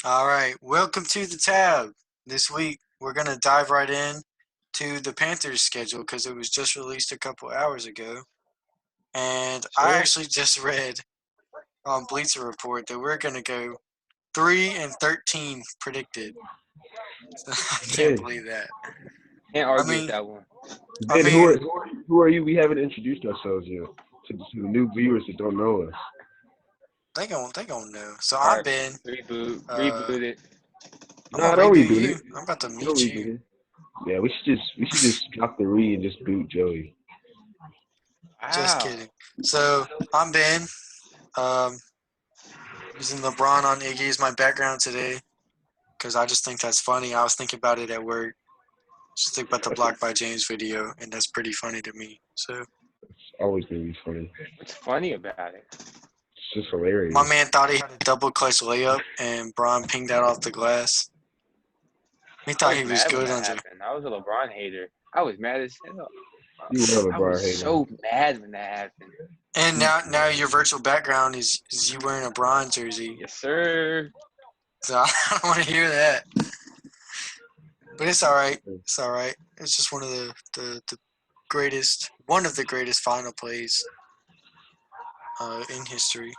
All right, welcome to the tab. This week we're gonna dive right in to the Panthers schedule because it was just released a couple hours ago, and I Sir? actually just read on Bleacher Report that we're gonna go 3-13 predicted. So I can't Ben, believe that. Can't I argue with mean, that one. I Ben, mean, who are you? We haven't introduced ourselves yet to the new viewers that don't know us. they gonna know. So All I'm right, Ben. reboot it. I'm gonna Nah, don't reboot reboot you. it. I'm about to Don't mute you. reboot it. Yeah, we should just drop the re and just boot Joey. Just Wow. kidding. So I'm Ben. Um, using LeBron on Iggy as my background today because I just think that's funny. I was thinking about it at work. Just think about the That's Blocked by James video, and that's pretty funny to me. So always gonna be funny. What's funny about it? It's just my hilarious. man thought he had a double clutch layup, and Braun pinged that off the glass. He I thought was he was mad when good that under. happened. I was a LeBron hater. I was mad as hell. You were a I was LeBron hater. so mad when that happened. And now your virtual background is you wearing a Braun jersey. Yes, sir. So I don't want to hear that. But it's all right. It's all right. It's just one of the greatest, one of the greatest final plays in history.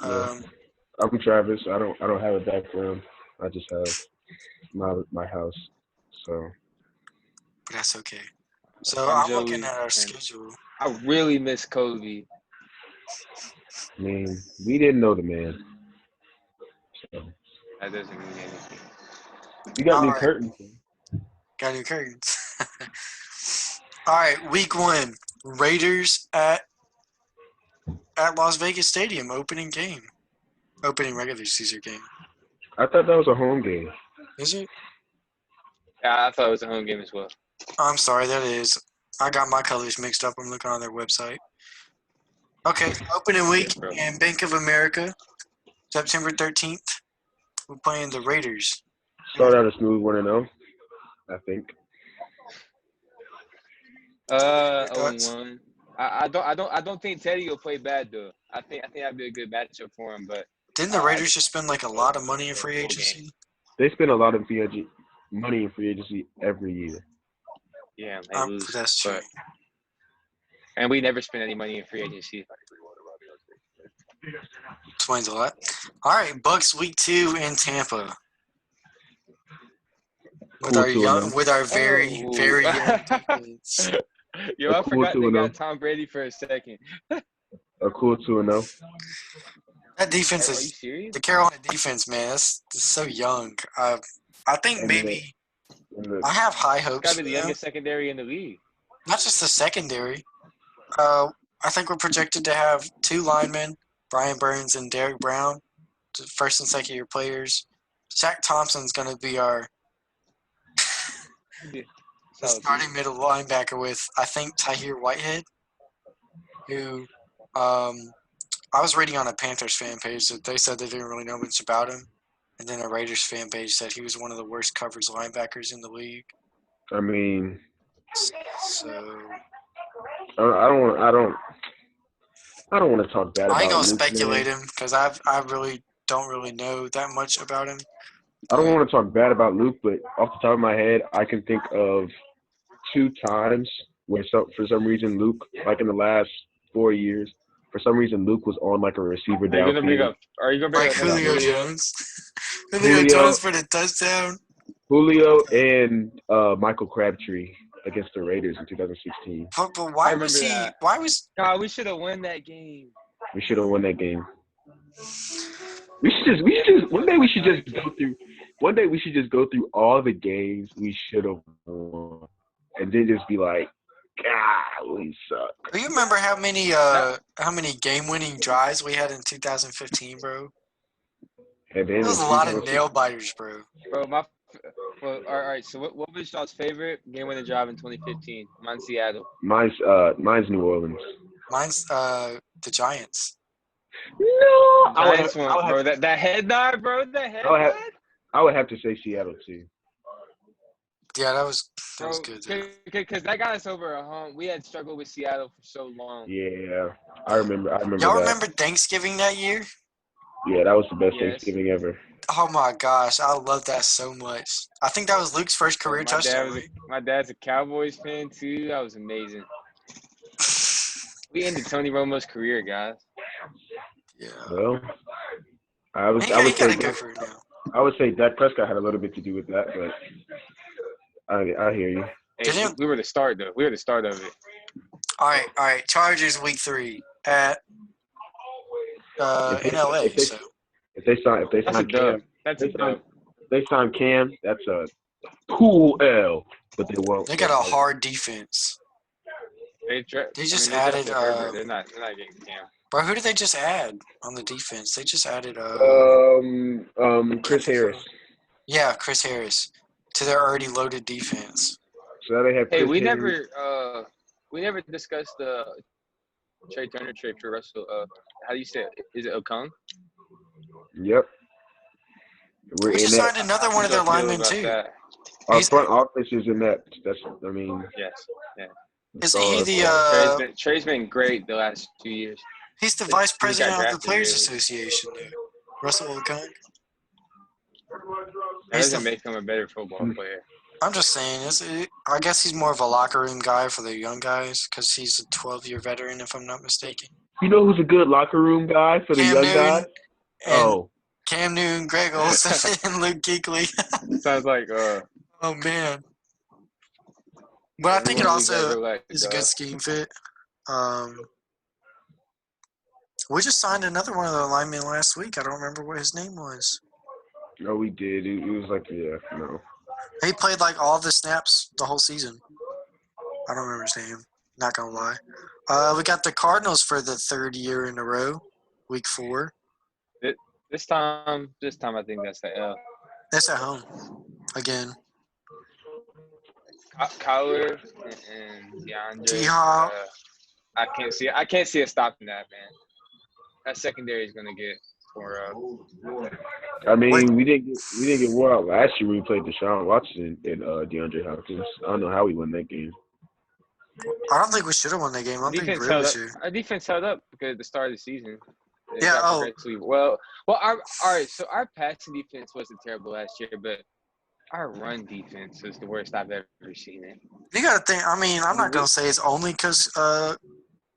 Yeah, Um, I'm Travis. I don't have a background. I just have my house. So but that's okay. So I'm I'm looking Joey, at our and schedule. I really miss Kobe. I mean, we didn't know the man. So That doesn't mean anything. we got All new right, curtains. got new curtains. All right, week one, Raiders at Las Vegas Stadium, opening game, opening regular season game. I thought that was a home game. Is it? Yeah, I thought it was a home game as well. I'm sorry, that is. I got my colors mixed up. I'm looking on their website. Okay, opening Yeah, week bro. in Bank of America, September 13th. We're playing the Raiders. Start out a smooth 1-0. I think. 0-1. I don't think Teddy will play bad though. I think that'd be a good matchup for him, but Didn't the I Raiders just just spend like a go lot of money in for a free full game. agency? They spend a lot of money in free agency every year. Yeah, and they lose, That's true. and we never spend any money in free agency. Explains a lot. All right, Bucks week 2 in Tampa Cool 2-0. with our very Oh, very young defense. yo, A I cool forgot they 2-0. got Tom Brady for a second. A cool 2-0. That defense Are you is serious? the Carolina defense, man. That's so young. I think And the, maybe and the I have high It's hopes gotta be for the them. youngest secondary in the league. Not just the secondary. I think we're projected to have two linemen, Brian Burns and Derek Brown, first and second year players. Shaq Thompson's going to be our Yeah. the Solid starting piece. middle linebacker with, I think, Tahir Whitehead, who I was reading on a Panthers fan page that they said they didn't really know much about him. And then a Raiders fan page said he was one of the worst coverage linebackers in the league. I mean, So I don't want to talk bad I ain't about gonna Luke, speculate man. him because I really don't really know that much about him. I don't But want to talk bad about Luke, but off the top of my head, I can think of 2 times where for some reason Luke, like in the last 4 years, for some reason Luke was on like a receiver Are you gonna bring downfield. up? Are you gonna bring like up And I Julio hit Jones, Julio Julio, Jones for the touchdown. Julio, and Michael Crabtree against the Raiders in 2016. But I why was remember he? that. Why was God, we should have won that game. We should have won that game. We should just one day we should just go through. One day we should just go through all the games we should have won, and then just be like, God, we suck. Do you remember how That, many game winning drives we had in 2015, bro? And then That was in a lot of 2006, nail biters, bro. bro. Well, all right. So what was y'all's favorite game-winning drive in 2015? Mine's Seattle. mine's New Orleans. Mine's the Giants. No, Giants one, bro. That head nod, bro. That head I would have, nod, I would have to say Seattle too. Yeah, that was bro. good though. Because that got us over a hump. We had struggled with Seattle for so long. Yeah, I remember Y'all that. remember Thanksgiving that year? Yeah, that was the best Yes. Thanksgiving ever. Oh my gosh, I love that so much. I think that was Luke's first career touchdown, right? My dad's a Cowboys fan too. That was amazing. We ended Tony Romo's career, guys. Yeah. Well, I He would got say to go for it now. I would say Dak Prescott had a little bit to do with that, but I hear you. Hey, we were the start though. We were the start of it. All right. Chargers week 3 at in LA. If they sign Cam, That's a dub. they sign Cam, that's a cool L. But they won't. They got a hard defense. They just added. They're not getting Cam. Bro, who did they just add on the defense? They just added Chris Harris. Yeah, Chris Harris to their already loaded defense. So now they have. Hey, we never discussed the Trey Turner trade for Russell. How do you say it? Is it Okung? Yep. We just signed another one of their linemen too. Our front office is in that. Yes. Yeah. Isn't he the? Trey's been great the last 2 years. He's the vice president of the Players Association, dude. Russell Okung. That doesn't make him a better football player. I'm just saying, I guess he's more of a locker room guy for the young guys because he's a 12-year veteran, if I'm not mistaken. You know who's a good locker room guy for the young guys? Cam Newton, Greg Olsen, and Luke Kuechly. Sounds like oh man. But I think it also is a good scheme fit. We just signed another one of the linemen last week. I don't remember what his name was. No, we did. It was like, no. He played like all the snaps the whole season. I don't remember his name. Not gonna lie. We got the Cardinals for the 3rd year in a row, week 4. This time I think that's the L. That's at home again. Kyler and DeAndre. T-Hop. I can't see us stopping that, man. That secondary is gonna get tore up. I mean, we didn't get wore out last year when we played Deshaun Watson and DeAndre Hopkins. I don't know how we won that game. I don't think we should have won that game. I don't think we really should. Our defense held up because at the start of the season. Yeah. Well. So our passing defense wasn't terrible last year, but our run defense is the worst I've ever seen it. You got to think. I mean, I'm not gonna say it's only because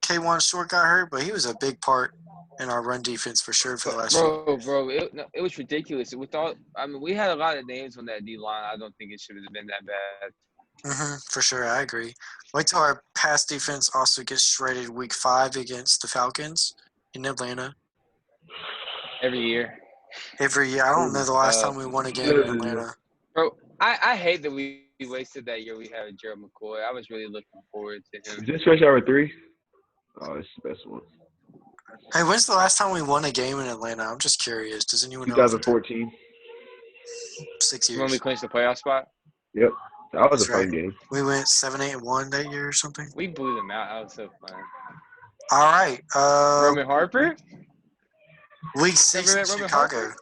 K1 Short got hurt, but he was a big part in our run defense for sure for the last year. Bro, it was ridiculous. We had a lot of names on that D line. I don't think it should have been that bad. For sure, I agree. Wait till our pass defense also gets shredded week 5 against the Falcons in Atlanta. Every year. I don't know the last time we won a game in Atlanta. Bro, I hate that we wasted that year we had Gerald McCoy. I was really looking forward to him. Is this rush hour 3? Oh, it's the best one. Hey, when's the last time we won a game in Atlanta? I'm just curious. Does anyone know? 2014. 6 years. When we clinched the playoff spot? Yep. That was a fun game. We went 7-8-1 that year or something. We blew them out. That was so fun. All right. Roman Harper? Week 6 in Chicago.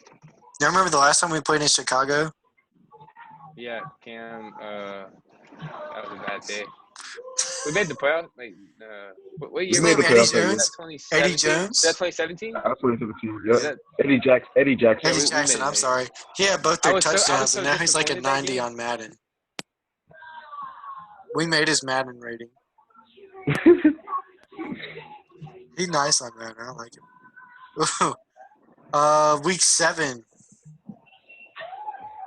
You remember the last time we played in Chicago? Yeah, Cam. That was a bad day. We made the playoffs. What year? We made the playoffs. Eddie Jones? Is that 2017? That was 2017. Yep. Eddie Jackson. Eddie Jackson. I'm sorry. He had both their touchdowns, and now he's like a 90 on Madden. We made his Madden rating. He's nice on Madden. I like him. Week 7.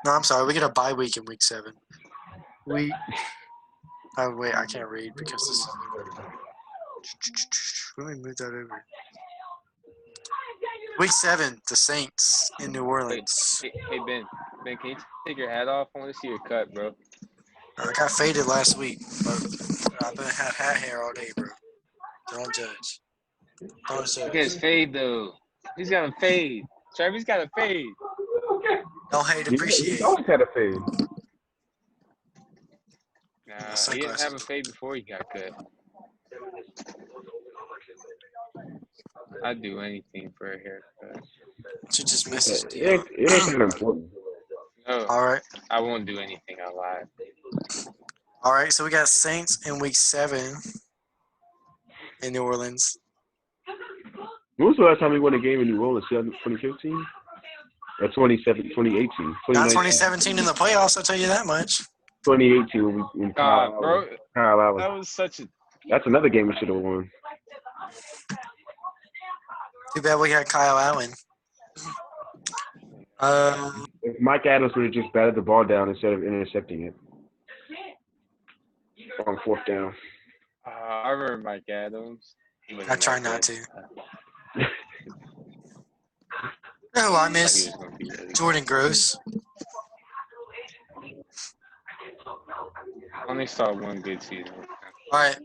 No, I'm sorry. We get a bye week in week 7. Oh, wait. I can't read because this. Let me move that over. Week 7, the Saints in New Orleans. Hey, Ben. Ben, can you take your hat off? I want to see your cut, bro. I got faded last week, but I've been had hat hair all day, bro. Don't judge. Look at his fade, though. He's got a fade. Trevor's got a fade. Don't hate, appreciate. He always had a fade. Nah, he didn't have a fade before he got cut. I'd do anything for a haircut. You just messaged It ain't that important. No. All right. I won't do anything. I lied. All right, so we got Saints in week 7 in New Orleans. When was the last time we won a game in New Orleans? 2015? Or 2018? Not 2019? 2017 in the playoffs, I'll tell you that much. 2018 when God, bro, Kyle Allen. that was such a. That's another game we should have won. Too bad we had Kyle Allen. If Mike Adams would have just batted the ball down instead of intercepting it on fourth down. I remember Mike Adams. I try not to. No, I miss Jordan Gross. I only saw one good season. All right.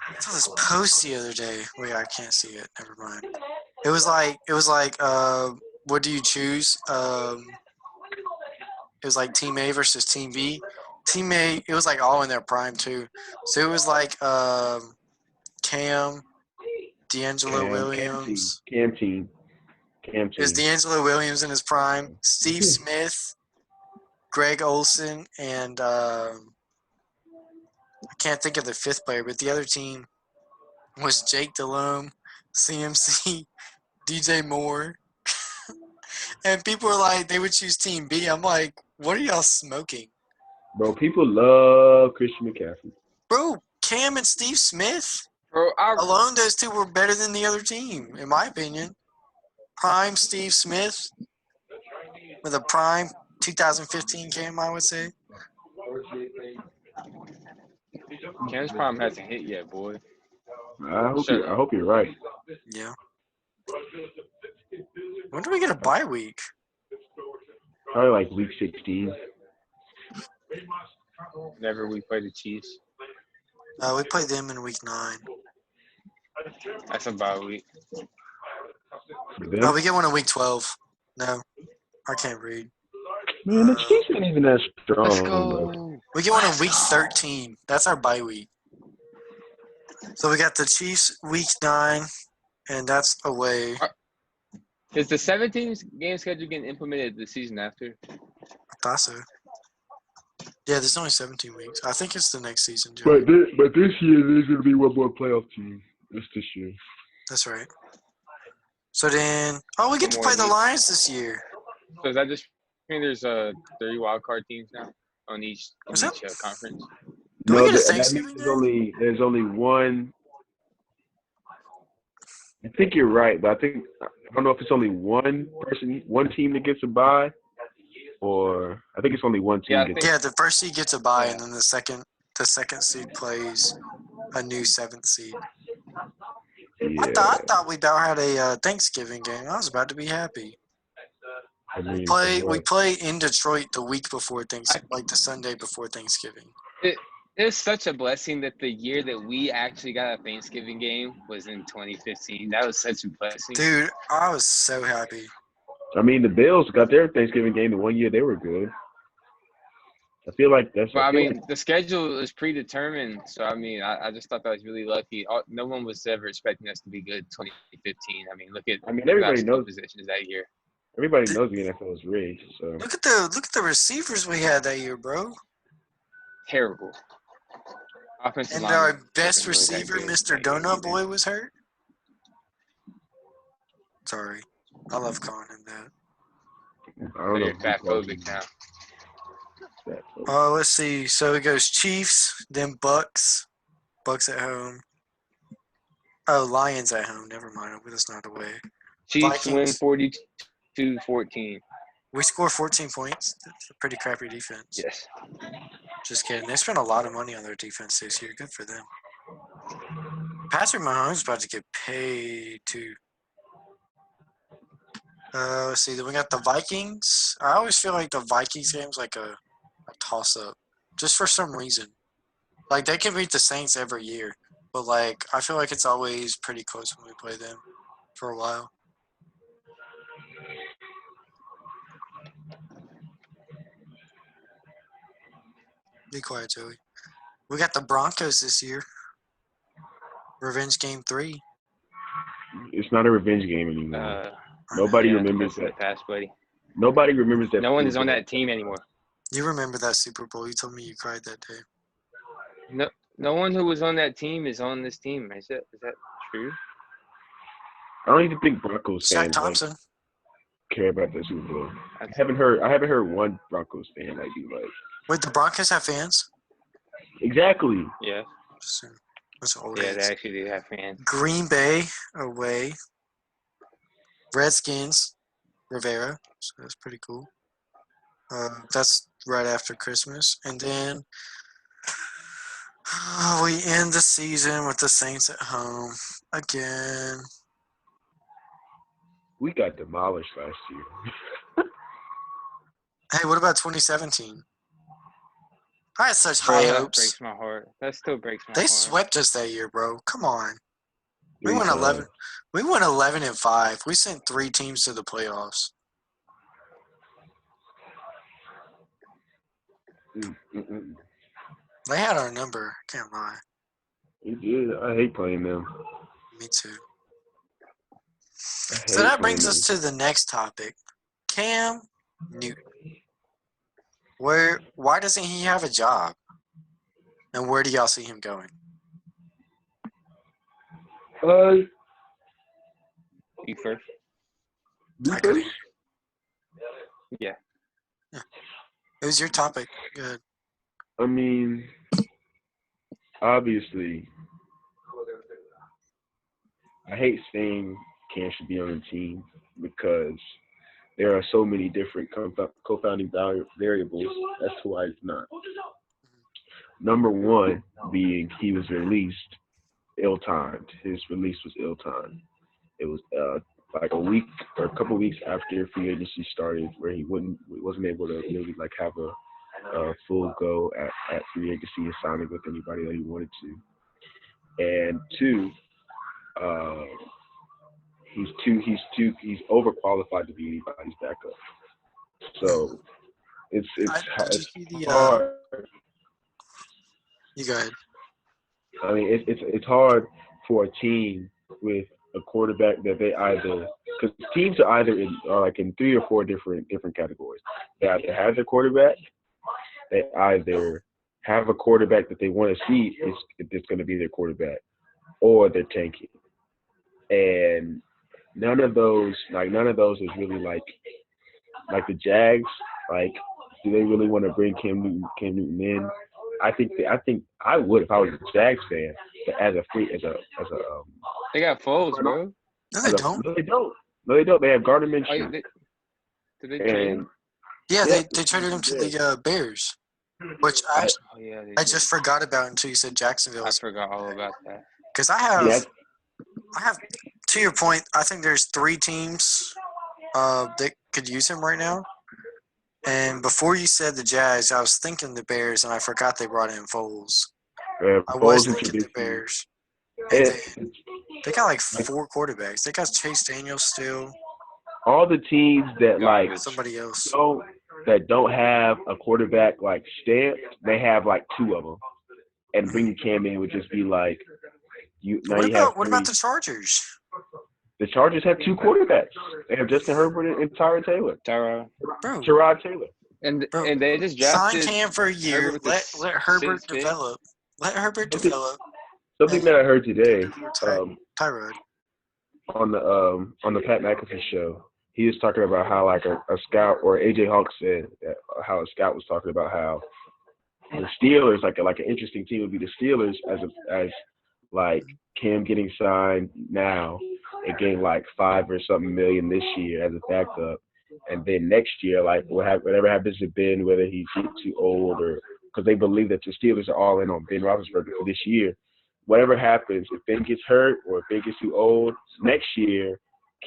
I saw this post the other day. Wait, I can't see it. Never mind. It was like, what do you choose? It was like Team A versus Team B. Team A, it was like all in their prime too. So it was like Cam, D'Angelo Williams. Cam team. It was D'Angelo Williams in his prime. Steve Smith, Greg Olson, and I can't think of the fifth player, but the other team was Jake Delhomme, CMC, DJ Moore. And people were like, they would choose Team B. I'm like, what are y'all smoking? Bro, people love Christian McCaffrey. Bro, Cam and Steve Smith, Bro, alone those two were better than the other team, in my opinion. Prime Steve Smith with a prime 2015 Cam, I would say. Cam's prime hasn't hit yet, boy. I hope you're right. Yeah. When do we get a bye week? Probably like week 16. Whenever we play the Chiefs. We play them in week 9. That's a bye week. Oh, we get one in week 12. No, I can't read. Man, the Chiefs ain't even that strong. Let's go. We get one in week 13. That's our bye week. So we got the Chiefs week 9, and that's away. Is the 17 game schedule getting implemented the season after? I thought so. Yeah, there's only 17 weeks. I think it's the next season, Joe. But this year there's gonna be one more playoff team. That's this year. That's right. So then, we get to play the Lions this year. So does that just mean there's 30 wild card teams now on each conference? Do we get a that Thanksgiving means there's only one. I think you're right, but I don't know if it's only one team that gets a bye, or I think it's only one team. Yeah, the first seed gets a bye, and then the second seed plays a new 7th seed. Yeah. I thought we about had a Thanksgiving game. I was about to be happy. We play in Detroit the week before Thanksgiving, like the Sunday before Thanksgiving. It's such a blessing that the year that we actually got a Thanksgiving game was in 2015. That was such a blessing. Dude, I was so happy. I mean, the Bills got their Thanksgiving game the one year they were good. I feel like that's. But the schedule is predetermined, so I just thought that was really lucky. No one was ever expecting us to be good in 2015. Look at. Everybody knows positions that year. Everybody knows the NFL is rigged. So look at the receivers we had that year, bro. Terrible. And our best receiver, Mr. Donut Boy, was hurt. Sorry, I love calling him that. I don't know. You're fatphobic now. Let's see. So it goes Chiefs, then Bucks. Bucks at home. Oh, Lions at home. Never mind. That's not away. Chiefs Vikings. Win 42-14. We score 14 points. That's a pretty crappy defense. Yes. Just kidding. They spent a lot of money on their defense this year. Good for them. Patrick Mahomes is about to get paid too. Let's see. Then we got the Vikings. I always feel like the Vikings game's like a toss-up, just for some reason. Like they can beat the Saints every year, but like I feel like it's always pretty close when we play them for a while. Be quiet, Joey. We got the Broncos this year. Revenge game 3. It's not a revenge game anymore. Nobody remembers that. Past, buddy. Nobody remembers that. No one is on that team anymore. You remember that Super Bowl? You told me you cried that day. No one who was on that team is on this team. Is that true? I don't even think Broncos Shaq fans like Thompson. care about the Super Bowl. I That's, haven't heard one Broncos fan like be like Wait, the Broncos have fans? exactly. yeah. Those old Yeah, they heads. actually do have fans. Green Bay away. Redskins, Rivera. So that's pretty cool. That's right after Christmas. And then we end the season with the Saints at home again. We got demolished last year. Hey, what about 2017? I had such Bro, high that hopes. breaks my heart. That still breaks my They heart. swept us that year, bro. Come on. We 3 went times. 11. We went 11-5. We sent 3 teams to the playoffs. They had our number. Can't lie. We did. I hate playing them. Me too. I So hate that playing brings us them. to the next topic. Cam Newton. Why doesn't he have a job? And where do y'all see him going? You first? Me I couldn't first? Yeah. It was your topic. Good. I mean, obviously, I hate saying Cam should be on the team because there are so many different co-founding variables as to why it's not. Number one being he was released ill-timed. His release was ill-timed. It was like a week or a couple weeks after free agency started, where he wasn't able to really like have a full go at free agency and signing with anybody that he wanted to. And two, he's overqualified to be anybody's backup. So it's Did you see the? hard. You go ahead. I mean, it's hard for a team with a quarterback that they either because teams are either are like in 3 or 4 different categories. They either have their quarterback, they either have a quarterback that they want to see it's going to be their quarterback, or they're tanking. And none of those is really like the Jags. Like, do they really want to bring Cam Newton in? I think I would if I was a Jags fan, but as a They got Foles, bro. No, they don't. no they don't. No they don't. They have Gardner Oh, Minshew. did they trade And him? Yeah, yeah, they traded him to the Bears, which I, Oh, yeah. I just forgot about until you said Jacksonville. I forgot all about that. Because I yeah, have, to your point, I think there's 3 teams that could use him right now. And before you said the Jags, I was thinking the Bears, and I forgot they brought in Foles. I was Foles and thinking the Trubisky. Bears. And then And they got like 4 quarterbacks. They got Chase Daniels still. all the teams that like Garbage. Somebody else. don't have a quarterback like stamped, they have like 2 of them. And bringing Cam in would just be like What have about 3. the Chargers? The Chargers have 2 quarterbacks. They have Justin Herbert and Tyrod Taylor. Bro. Tyrod Taylor. And Bro, they just sign drafted Cam for a year. Herbert with Let the Herbert 6th pick. develop. Let Herbert develop. Something that I heard today Tyrod. on the Pat McAfee show, he was talking about how like a scout, or AJ Hawk said that how a scout was talking about how the Steelers, like an interesting team would be the Steelers as like Cam getting signed now and getting like 5 or something million this year as a backup, and then next year like whatever happens to Ben, whether he's too old or because they believe that the Steelers are all in on Ben Roethlisberger for this year. Whatever happens, if Ben gets hurt or if Ben gets too old, next year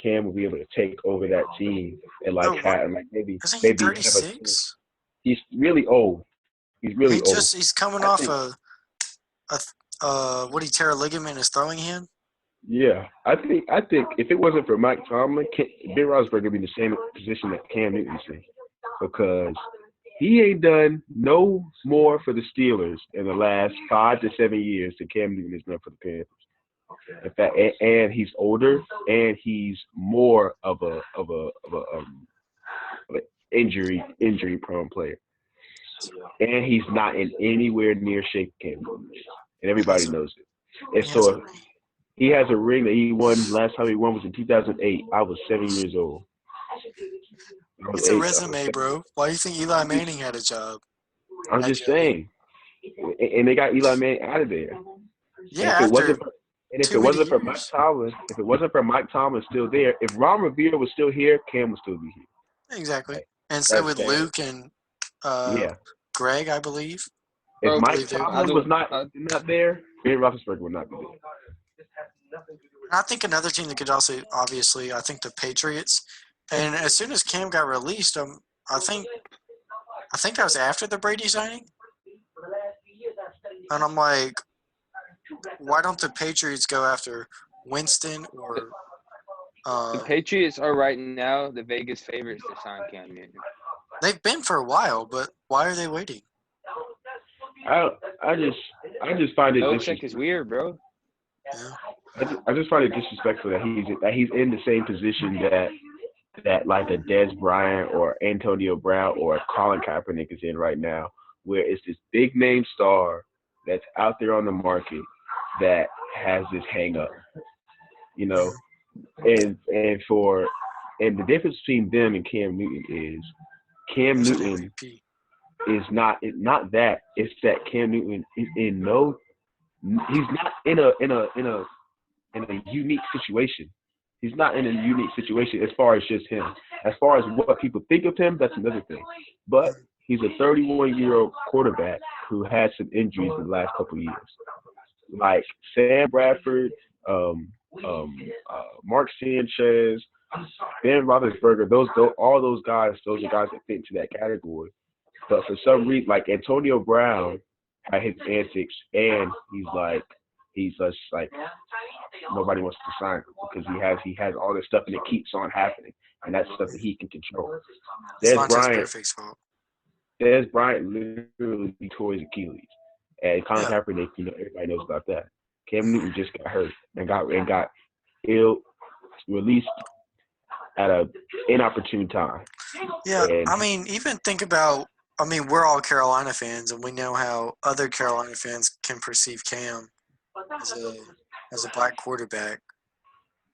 Cam will be able to take over that team and maybe Isn't he have 36? He's really old. He's really old. He's coming off what he tear a ligament in his throwing hand? Yeah, I think if it wasn't for Mike Tomlin, Ben Roethlisberger would be in the same position that Cam Newton's in, because he ain't done no more for the Steelers in the last 5 to 7 years than Cam Newton has done for the Panthers. In fact, and he's older, and he's more of an injury prone player, and he's not in anywhere near shape Cam Newton is, and everybody knows it. And so He has a ring that he won. Last time he won was in 2008. I was 7 years old. I was It's a 8. I was resume, 7. bro. Why do you think Eli Manning had a job I'm at just Joey? saying. And they got Eli Manning out of there. Yeah, If it after wasn't for, and if too it many wasn't for Mike years. Tomlin, still there, if Ron Rivera was still here, Cam would still be here. Exactly. And so That's with sad. Luke and uh, Yeah. Greg, I believe. If Bro, I Mike believe they. I Tomlin do. was not there, Ben Roethlisberger would not be there. I think another team that could also, obviously, I think the Patriots. And as soon as Cam got released, I think that was after the Brady signing. And I'm like, why don't the Patriots go after Winston or The Patriots are right now the Vegas favorites to sign Cam Newton. they've been for a while, but why are they waiting? I just find it Belichick is disrespectful. weird, bro. Yeah. I just find it disrespectful that he's in the same position that like a Dez Bryant or Antonio Brown or Colin Kaepernick is in right now, where it's this big name star that's out there on the market that has this hang up, you know, and the difference between them and Cam Newton is Cam Who's an Newton MVP? is not that. It's that Cam Newton is in no. He's not in a unique situation. He's not in a unique situation as far as just him. As far as what people think of him, that's another thing. But he's a 31-year-old quarterback who had some injuries in the last couple of years. Like Sam Bradford, Mark Sanchez, Ben Roethlisberger, all those guys are guys that fit into that category. But for some reason, like Antonio Brown had his antics, and he's just like nobody wants to sign him because he has all this stuff, and it keeps on happening, and that's stuff that he can control. It's Dez Vontaze Burfict's fault. Literally tore his Achilles, and Colin Kaepernick, everybody knows about that. Cam Newton just got hurt and got ill, released at an inopportune time. Yeah, And I mean, even think about. I mean, we're all Carolina fans, and we know how other Carolina fans can perceive Cam as a black quarterback.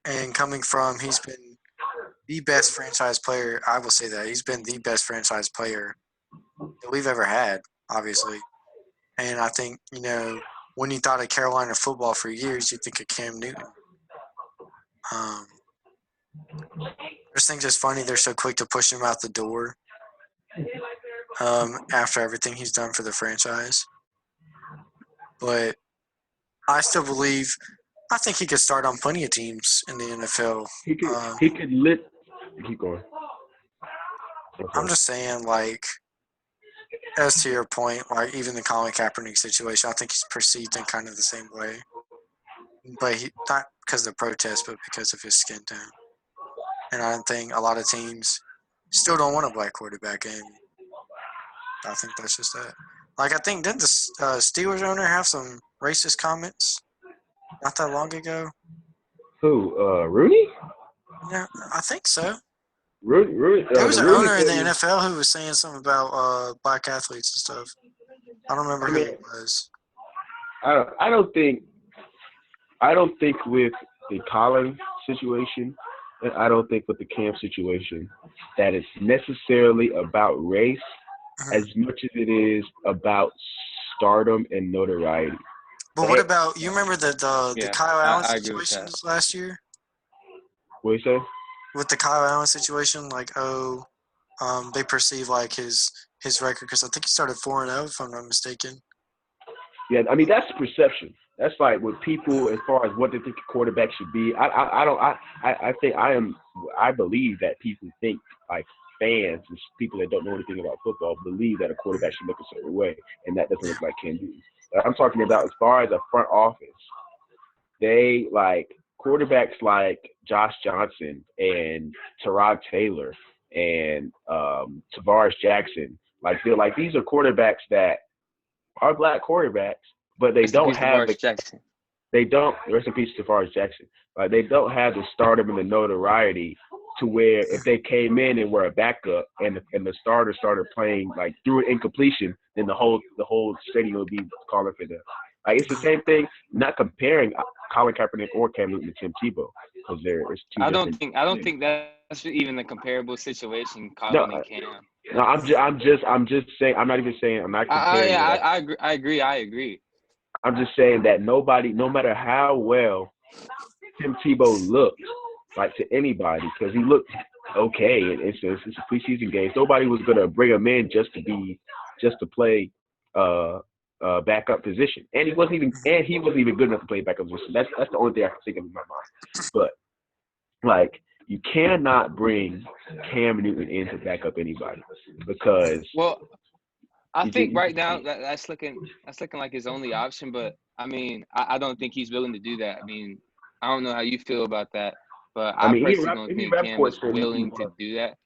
And coming from, he's been the best franchise player. I will say that he's been the best franchise player that we've ever had, obviously. And I think when you thought of Carolina football for years, you think of Cam Newton. I just think it's funny they're so quick to push him out the door after everything he's done for the franchise. But I still believe. I think he could start on plenty of teams in the NFL. he could keep going. Okay. I'm just saying, like, as to your point, like even the Colin Kaepernick situation, I think he's perceived in kind of the same way. But not because of the protest, but because of his skin tone. And I think a lot of teams still don't want a black quarterback, and I think that's just that. Like, I think, didn't the Steelers owner have some racist comments not that long ago? Who? Rooney? Yeah, I think so. Rooney. There was The an Rooney owner in the thing, NFL who was saying something about black athletes and stuff. I don't remember who it was. I don't think with the Colin situation, and I don't think with the Cam situation that it's necessarily about race as much as it is about stardom and notoriety. But what about, you remember the Kyle Allen I agree with situations that. last year? What you say? With the Kyle Allen situation, like, they perceive like his record, because I think he started 4-0 if I'm not mistaken. Yeah, I mean that's perception. That's like with people as far as what they think a quarterback should be. I believe that people think, like, fans and people that don't know anything about football believe that a quarterback should look a certain way, and that doesn't look like Cam Newton. I'm talking about as far as a front office. They like quarterbacks like Josh Johnson and Tyrod Taylor and Tavares Jackson. Like these are quarterbacks that are black quarterbacks, but they don't have Jackson. They don't. Rest in peace, Tavares Jackson. Like they don't have the stardom and the notoriety to where if they came in and were a backup and the starter started playing like through an incompletion, then the whole stadium would be calling for them. Like it's the same thing. Not comparing Colin Kaepernick or Cam Newton to Tim Tebow because it's two different. I don't think that's even a comparable situation, No, Colin and Cam. no. I'm just saying. I'm not even saying. I'm not comparing it. I agree. I'm just saying that nobody, no matter how well Tim Tebow looked, like to anybody, because he looked okay. And it's a preseason game. Nobody was gonna bring him in just to play backup position. And he wasn't even good enough to play backup position. That's the only thing I can think of in my mind. But like you cannot bring Cam Newton in to back up anybody because I think right now that's looking like his only option. But I mean, I don't think he's willing to do that. I mean, I don't know how you feel about that, but I personally don't think Cam is willing to do that.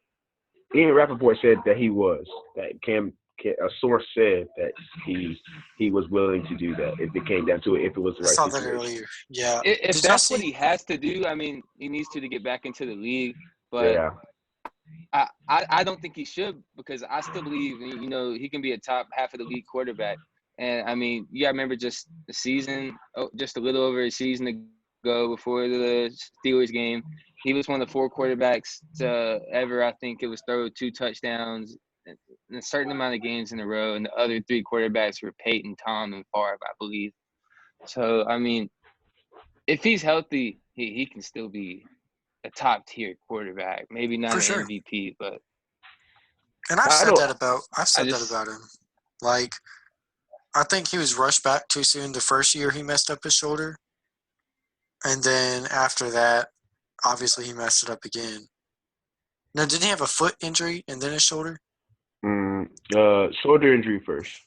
Ian Rappaport said that he was. That a source said that he was willing to do that if it came down to it, if it was the right I saw situation. that earlier. Yeah. If that's what he has to do, I mean, he needs to get back into the league. But yeah. I don't think he should because I still believe, he can be a top half of the league quarterback. And, I mean, you got to remember just the season, just a little over a season ago before the Steelers game, he was one of the 4 quarterbacks ever, I think it was throw 2 touchdowns in a certain amount of games in a row. And the other 3 quarterbacks were Peyton, Tom, and Favre, I believe. So, I mean, if he's healthy, he can still be a top-tier quarterback. Maybe not an MVP, but – and I've said that about him. Like, I think he was rushed back too soon. The first year he messed up his shoulder. And then after that, obviously he messed it up again. Now, didn't he have a foot injury and then a shoulder? Shoulder injury first.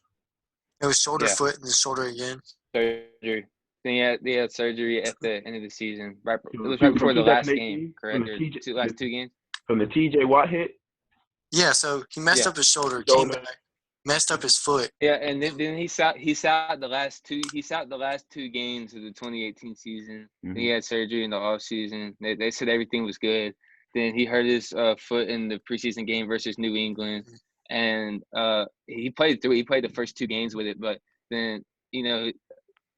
It was shoulder, foot, and the shoulder again. Surgery. Then he had surgery at the end of the season. It was right before the last game, correct? Last 2 games? From the TJ Watt hit? Yeah, so he messed up his shoulder, came back, messed up his foot. Yeah, and then he sat the last 2 games of the 2018 season. Mm-hmm. He had surgery in the offseason. They said everything was good. Then he hurt his foot in the preseason game versus New England. And he played the first 2 games with it, but then,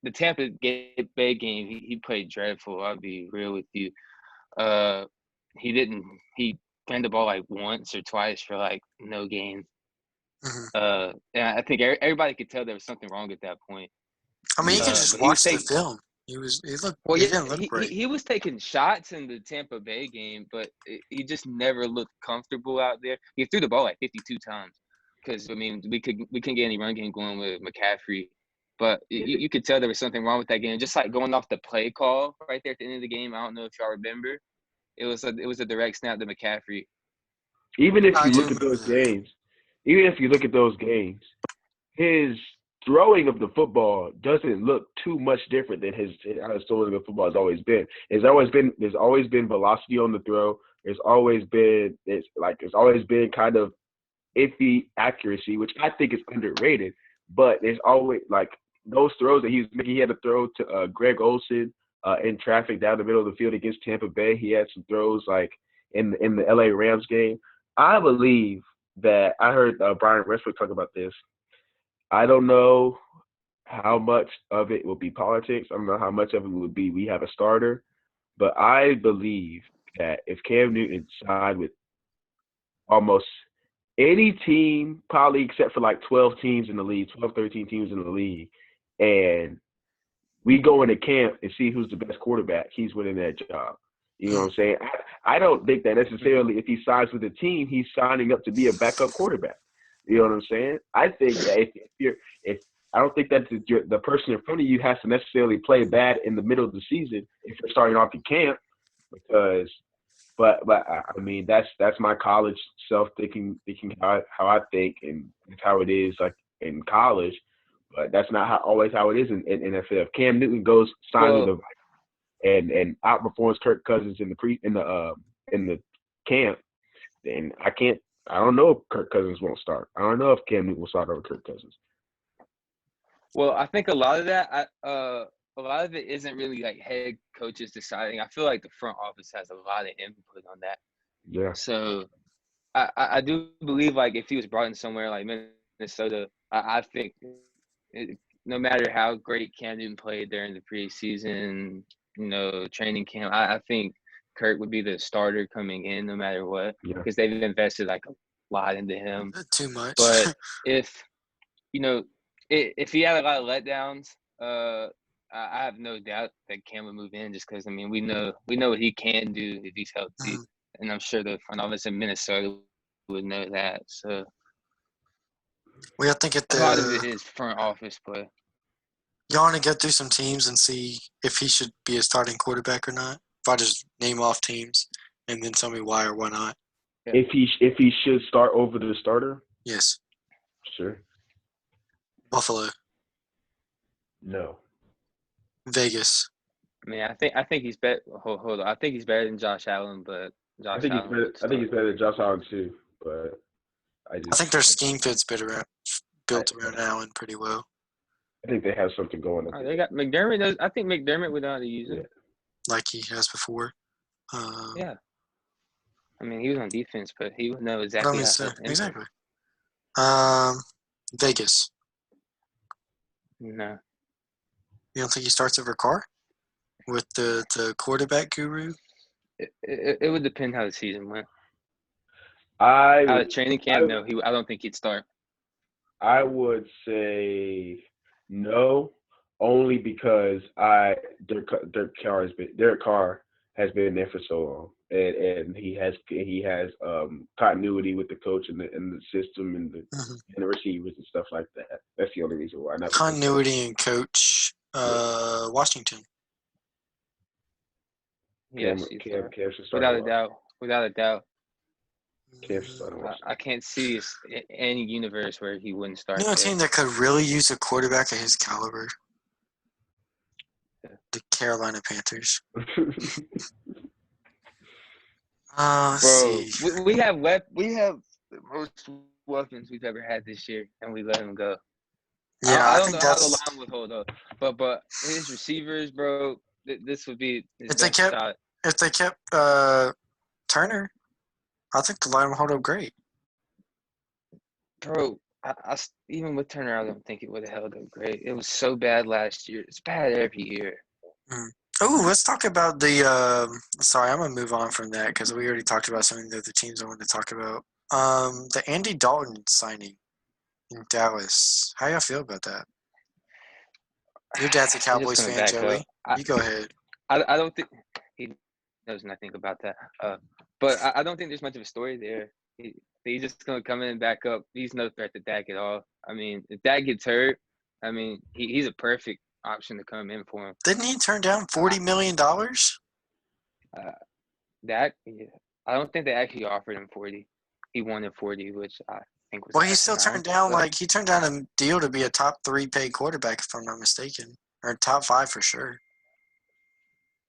the Tampa Bay game, he played dreadful. I'll be real with you. He ran the ball like once or twice for like no gain. Mm-hmm. And I think everybody could tell there was something wrong at that point. I mean, you can just watch the film. He didn't look great. He was taking shots in the Tampa Bay game, but he just never looked comfortable out there. He threw the ball like 52 times because, I mean, we couldn't get any run game going with McCaffrey. But you could tell there was something wrong with that game. Just like going off the play call right there at the end of the game. I don't know if y'all remember. It was a direct snap to McCaffrey. Even if you look at those games, his throwing of the football doesn't look too much different than how his throwing of the football has always been. There's always been velocity on the throw. There's always been kind of iffy accuracy, which I think is underrated. But there's always like those throws that he was making. He had to throw to Greg Olsen in traffic down the middle of the field against Tampa Bay. He had some throws like in the LA Rams game. I believe that I heard Brian Westbrook talk about this. I don't know how much of it will be politics. I don't know how much of it will be we have a starter. But I believe that if Cam Newton signed with almost any team, probably except for like 12 teams in the league, 12, 13 teams in the league, and we go into camp and see who's the best quarterback, he's winning that job. You know what I'm saying? I don't think that necessarily if he signs with a team, he's signing up to be a backup quarterback. You know what I'm saying? I think that I don't think that the person in front of you has to necessarily play bad in the middle of the season if you're starting off in camp, because but I mean that's my college self thinking how I think, and it's how it is like in college, but that's not always how it is in NFL. If Cam Newton goes signs with and outperforms Kirk Cousins in the camp, then I don't know if Kirk Cousins won't start. I don't know if Cam Newton will start over Kirk Cousins. Well, I think a lot of it isn't really like head coaches deciding. I feel like the front office has a lot of input on that. Yeah. So I do believe like if he was brought in somewhere like Minnesota, I think no matter how great Cam Newton played during the preseason, training camp, I think Kirk would be the starter coming in no matter what, Yeah. because they've invested like a lot into him. Too much. But if he had a lot of letdowns, I have no doubt that Cam would move in, just because we know what he can do if he's healthy, and I'm sure the front office in Minnesota would know that. So we have to get a lot of it is front office play. y'all want to go through some teams and see if he should be a starting quarterback or not? If I just name off teams and then tell me why or why not. If he should start over the starter? Yes. Sure. Buffalo. No. Vegas. I think he's better. Hold on. I think he's better than Josh Allen, but I think he's better than Josh Allen too, but I think their scheme fits built around Allen pretty well. I think they have something going on. They got McDermott. I think McDermott would know how to use it. Like he has before. Yeah. He was on defense, but he would know exactly how to exactly. Vegas. No. You don't think he starts over Carr with the quarterback guru? It would depend how the season went. Out of training camp, I don't think he'd start. I would say no, only because Derek Carr has been there for so long, and he has continuity with the coach and the system and the receivers and stuff like that. That's the only reason why. Continuity and coach Washington. Yes, Cam should start. Without a doubt. Cam should start. I can't see any universe where he wouldn't start. A team that could really use a quarterback of his caliber. The Carolina Panthers. Let's see. We have the most weapons we've ever had this year, and we let him go. Yeah, I don't know how the line would hold up, but his receivers, bro, this would be his best shot. If they kept Turner, I think the line would hold up great. Bro, I even with Turner, I don't think it would have held up great. It was so bad last year. It's bad every year. Oh, let's talk about the sorry, I'm going to move on from that because we already talked about some of the other teams I wanted to talk about. The Andy Dalton signing in Dallas. How y'all feel about that? Your dad's a Cowboys fan, Joey. You go ahead. I don't think he knows nothing about that. But I don't think there's much of a story there. He's just going to come in and back up. He's no threat to Dak at all. If Dak gets hurt, he's a perfect option to come in for him. Didn't he turn down $40 million? Dak? Yeah. I don't think they actually offered him 40. He wanted 40, which I think was. Well, he still turned down he turned down a deal to be a top 3 paid quarterback, if I'm not mistaken, or top 5 for sure.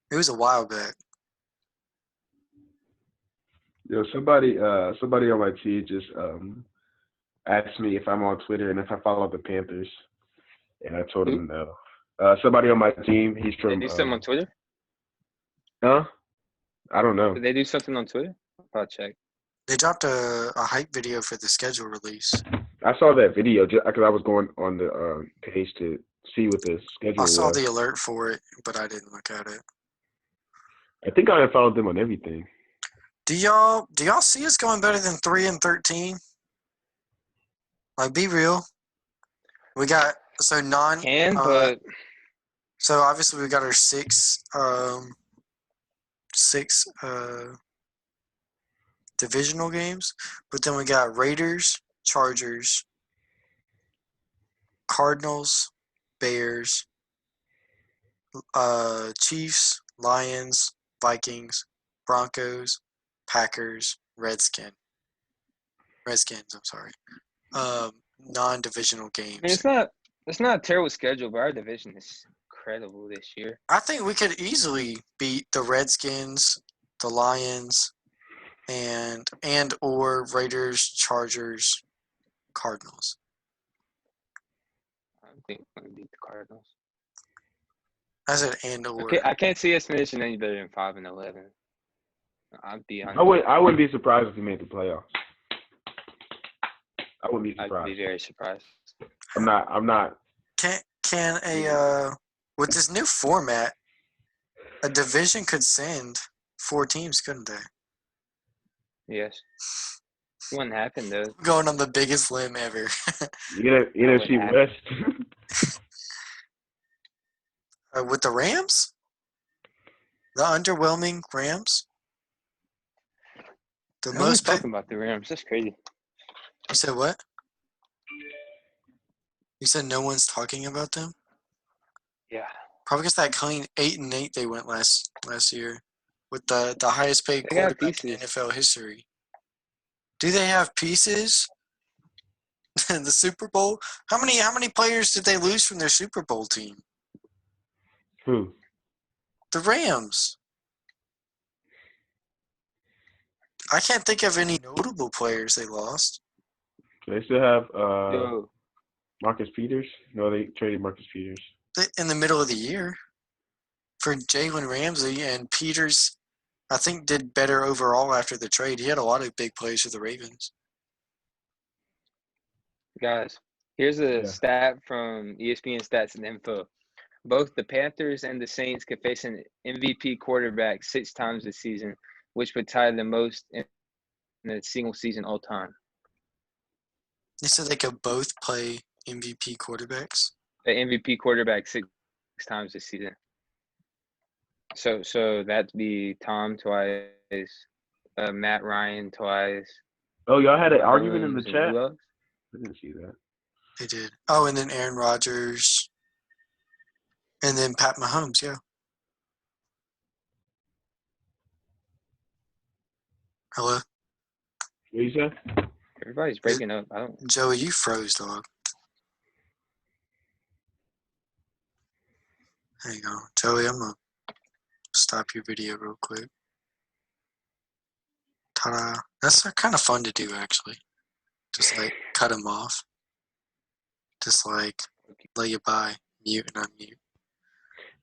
It was a while back. Somebody on my team just asked me if I'm on Twitter and if I follow the Panthers, and I told him no. Somebody on my team, he's from. They do something on Twitter? Huh? I don't know. Did they do something on Twitter? I'll check. They dropped a hype video for the schedule release. I saw that video because I was going on the page to see what the schedule was. I saw the alert for it, but I didn't look at it. I think I followed them on everything. Do y'all see us going better than 3-13? Like, be real. We got so obviously we got our six divisional games, but then we got Raiders, Chargers, Cardinals, Bears, Chiefs, Lions, Vikings, Broncos, Packers, Redskins. I'm sorry. Non-divisional games. It's not a terrible schedule, but our division is incredible this year. I think we could easily beat the Redskins, the Lions, and or Raiders, Chargers, Cardinals. I think we're going to beat the Cardinals. I said and or. Okay, I can't see us finishing any better than 5-11. I'd be honest. I wouldn't be surprised if we made the playoffs. I wouldn't be surprised. I'd be very surprised. I'm not. Can can with this new format, a division could send 4 teams, couldn't they? Yes. Wouldn't happen though. Going on the biggest limb ever. NFC West. With the Rams? The underwhelming Rams? The No one's most talking about the Rams. That's crazy. You said what? You said no one's talking about them? Yeah. Probably because that clean 8-8 they went last year with the highest paid They got quarterback in pieces. NFL history. Do they have pieces? The Super Bowl? How many players did they lose from their Super Bowl team? Who? The Rams. I can't think of any notable players they lost. They still have Yo, Marcus Peters. No, they traded Marcus Peters. In the middle of the year for Jalen Ramsey, and Peters, I think, did better overall after the trade. He had a lot of big plays for the Ravens. guys, here's a Yeah. stat from ESPN Stats and Info. Both the Panthers and the Saints could face an MVP quarterback 6 times this season, which would tie the most in a single season all time. They said they could both play MVP quarterbacks. The MVP quarterback 6 times this season. So that'd be Tom twice, Matt Ryan twice. Oh, y'all had an argument in the Mahomes, and chat? who else? I didn't see that. They did. Oh, and then Aaron Rodgers. And then Pat Mahomes, yeah. Hello? What you say? Everybody's breaking up. I don't. Joey, you froze, dog. Hang on. Joey, I'm going to stop your video real quick. Ta-da. That's kind of fun to do, actually. Just, like, cut them off. Just, like, lay you by. Mute and unmute.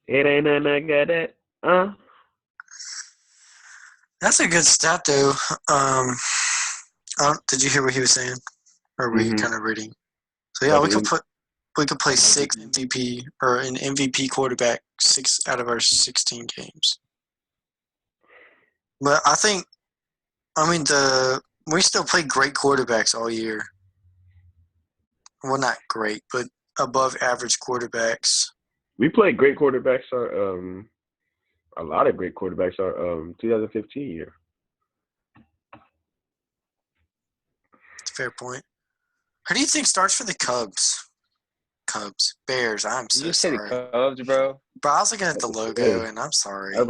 It ain't nothing I got that. That's a good stat, though. Did you hear what he was saying? Or were you kind of reading? So yeah, we could play 6 MVP or an MVP quarterback 6 out of our 16 games. But we still play great quarterbacks all year. Well, not great, but above average quarterbacks. We played great quarterbacks. A lot of great quarterbacks are 2015 year. That's a fair point. Who do you think starts for the Cubs? Bears. I'm so You sorry. said the Cubs, bro. But I was looking at the logo, and I'm sorry. I've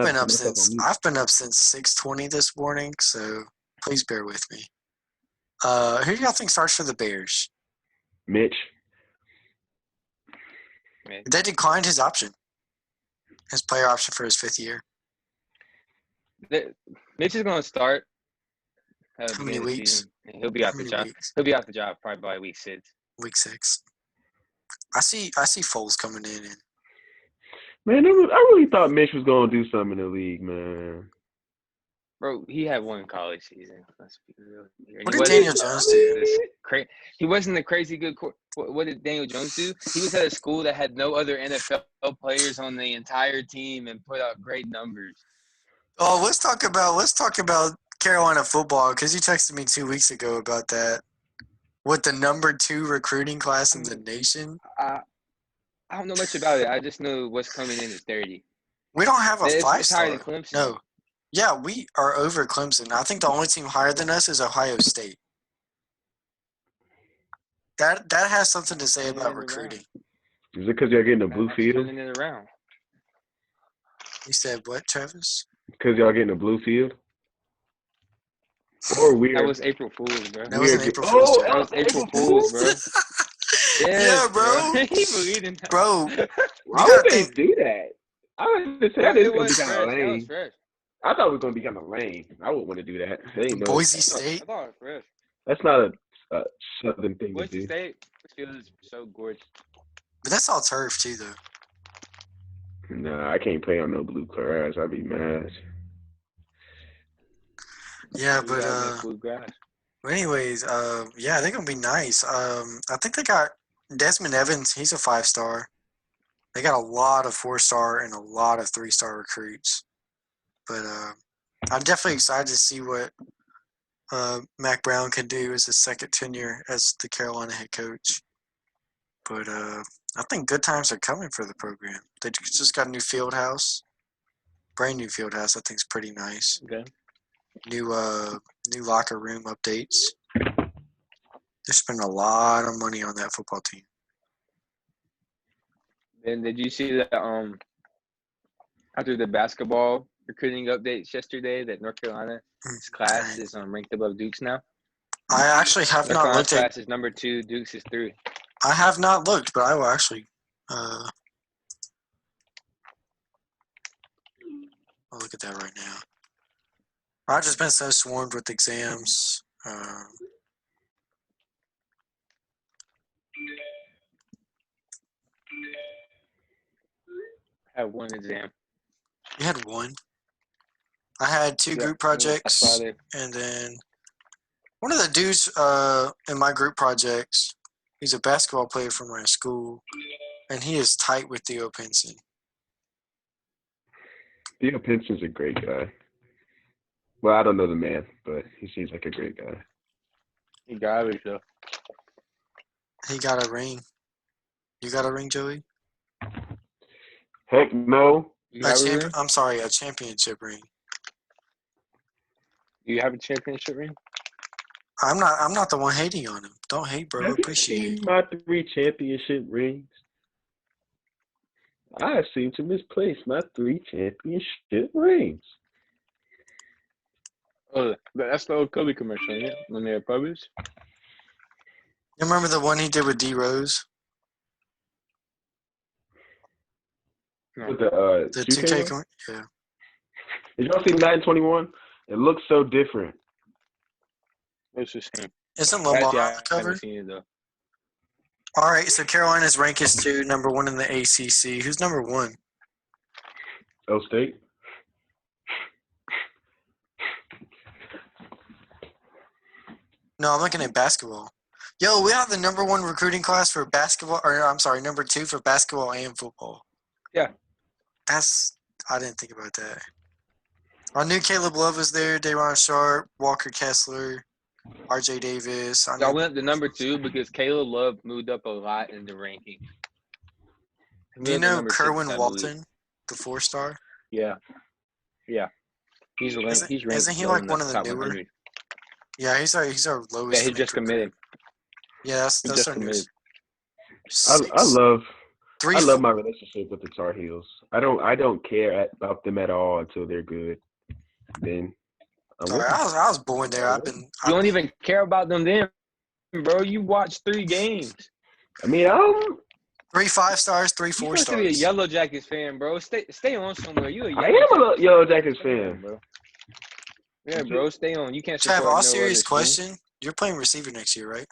been up since 6:20 this morning, so please bear with me. Who do y'all think starts for the Bears? Mitch. Man. They declined his option, his player option for his 5th year. Mitch is going to start. How many weeks? He'll be out the job. He'll be out the job probably by week 6. Week 6. I see Foles coming in. And man, I really thought Mitch was going to do something in the league, man. Bro, he had one college season. Let's be real here. What did Daniel Jones do? He wasn't a crazy good what did Daniel Jones do? He was at a school that had no other NFL players on the entire team and put up great numbers. Oh, let's talk about Carolina football, because you texted me 2 weeks ago about that. With the number 2 recruiting class in the nation. I don't know much about it. I just know what's coming in at 30. We don't have a 5-star. Higher than Clemson. No. Yeah, we are over Clemson. I think the only team higher than us is Ohio State. That has something to say about recruiting. Is it because y'all getting a blue field? Turning it around. You said what, Travis? Because y'all getting a blue field? Or weird. That was April Fool's, bro. That was an April Fool's. That was April Fool's, bro. Yeah, bro. He believed in that. Bro. Why would they do that? I was just saying It going was to be kind of fresh. That was lame. fresh. I thought it was going to be kind of lame. I wouldn't want to do that. They ain't Boise I State. thought it was fresh. That's not a southern thing to Boise do. State feels so gorgeous. But that's all turf, too, though. Nah, I can't play on no blue grass. I'd be mad. Yeah, but Blue grass. anyways, yeah, they're gonna be nice. I think they got Desmond Evans, he's a 5-star. They got a lot of 4-star and a lot of 3-star recruits. But I'm definitely excited to see what Mac Brown can do as his second tenure as the Carolina head coach. But I think good times are coming for the program. They just got a new field house, brand new field house. I think is pretty nice. Okay. New locker room updates. They spent a lot of money on that football team. And did you see that after the basketball recruiting updates yesterday that North Carolina's class is ranked above Duke's now? I actually have North not Carolina's looked at. class is number 2, Duke's is 3. I have not looked, but I will actually. I'll look at that right now. I've just been so swarmed with exams. I had one exam. You had one. I had 2 group projects, and then one of the dudes in my group projects, he's a basketball player from my school, and he is tight with Theo Pinson. Theo Pinson's a great guy. Well, I don't know the man, but he seems like a great guy. He got it, though. He got a ring. You got a ring, Joey? Heck no. You have a ring? I'm sorry, a championship ring. You have a championship ring? I'm not the one hating on him. Don't hate, bro. Have you Appreciate seen it. my 3 championship rings? I seem to misplace my 3 championship rings. Oh, that's the old Kobe commercial, yeah? When they were published? You remember the one he did with D Rose? No. With The 2K one? yeah. Did y'all see Madden 21? It looks so different. It's the same. Isn't Lamar on the I cover? haven't seen it, though. All right, so Carolina's rank is 2, number 1 in the ACC. Who's number 1? O State? No, I'm looking at basketball. Yo, we have the number 1 recruiting class for basketball, or I'm sorry, number 2 for basketball and football. Yeah. I didn't think about that. I knew Caleb Love was there, Dayron Sharp, Walker Kessler, RJ Davis. Y'all went up to number 2 because Caleb Love moved up a lot in the ranking. Do you know Kerwin Walton, the 4-star? Yeah. He's ranked. Isn't he like one of the newer? 100. Yeah, he's our lowest. Yeah, he just committed. Yeah, that's our newest. I love my relationship with the Tar Heels. I don't care about them at all until they're good. Then I was born there. You don't even care about them then, bro. You watched 3 games. I mean, 3 5-stars, 3 4-stars. You're supposed to be a Yellow Jackets fan, bro. Stay on somewhere. I am a Yellow Jackets fan, bro. Yeah, bro. Stay on. You can't. Trav, all serious question. You're playing receiver next year, right?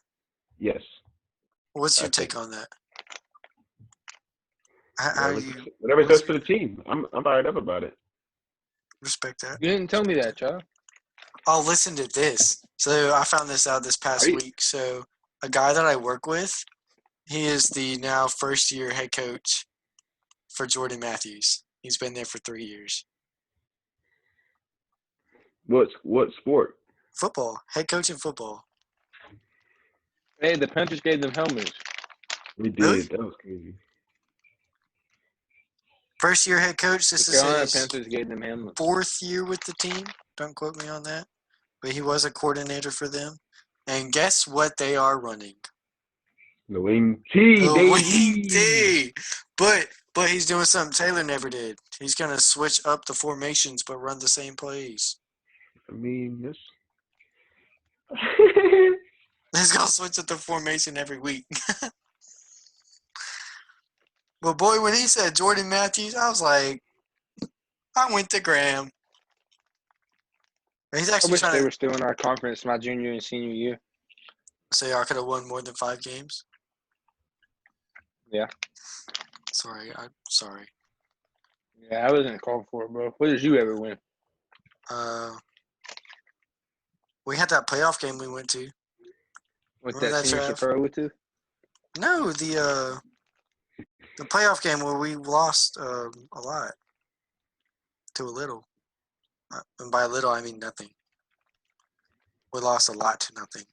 Yes. What's your take on that? Whatever's best for the team. I'm fired up about it. Respect that. You didn't tell me that, Trav. I'll listen to this. So I found this out this past week. So a guy that I work with, he is the now first-year head coach for Jordan Matthews. He's been there for 3 years. What sport? Football. Head coach in football. Hey, the Panthers gave them helmets. We did. Really? That was crazy. First-year head coach. This is his Panthers gave them helmets. 4th year with the team. Don't quote me on that. But he was a coordinator for them. And guess what they are running? The wing T. The wing T. But he's doing something Taylor never did. He's going to switch up the formations but run the same plays. I mean, this. He's going to switch up the formation every week. But, boy, when he said Jordan Matthews, I was like, I went to Graham. He's actually I wish they were still in our conference my junior and senior year. So y'all could have won more than 5 games? Yeah. I'm sorry. Yeah, I wasn't called for it, bro. What did you ever win? We had that playoff game we went to. With Remember that senior Trav? superlative? No, the playoff game where we lost a lot to a little. And by a little, I mean nothing. We lost a lot to nothing.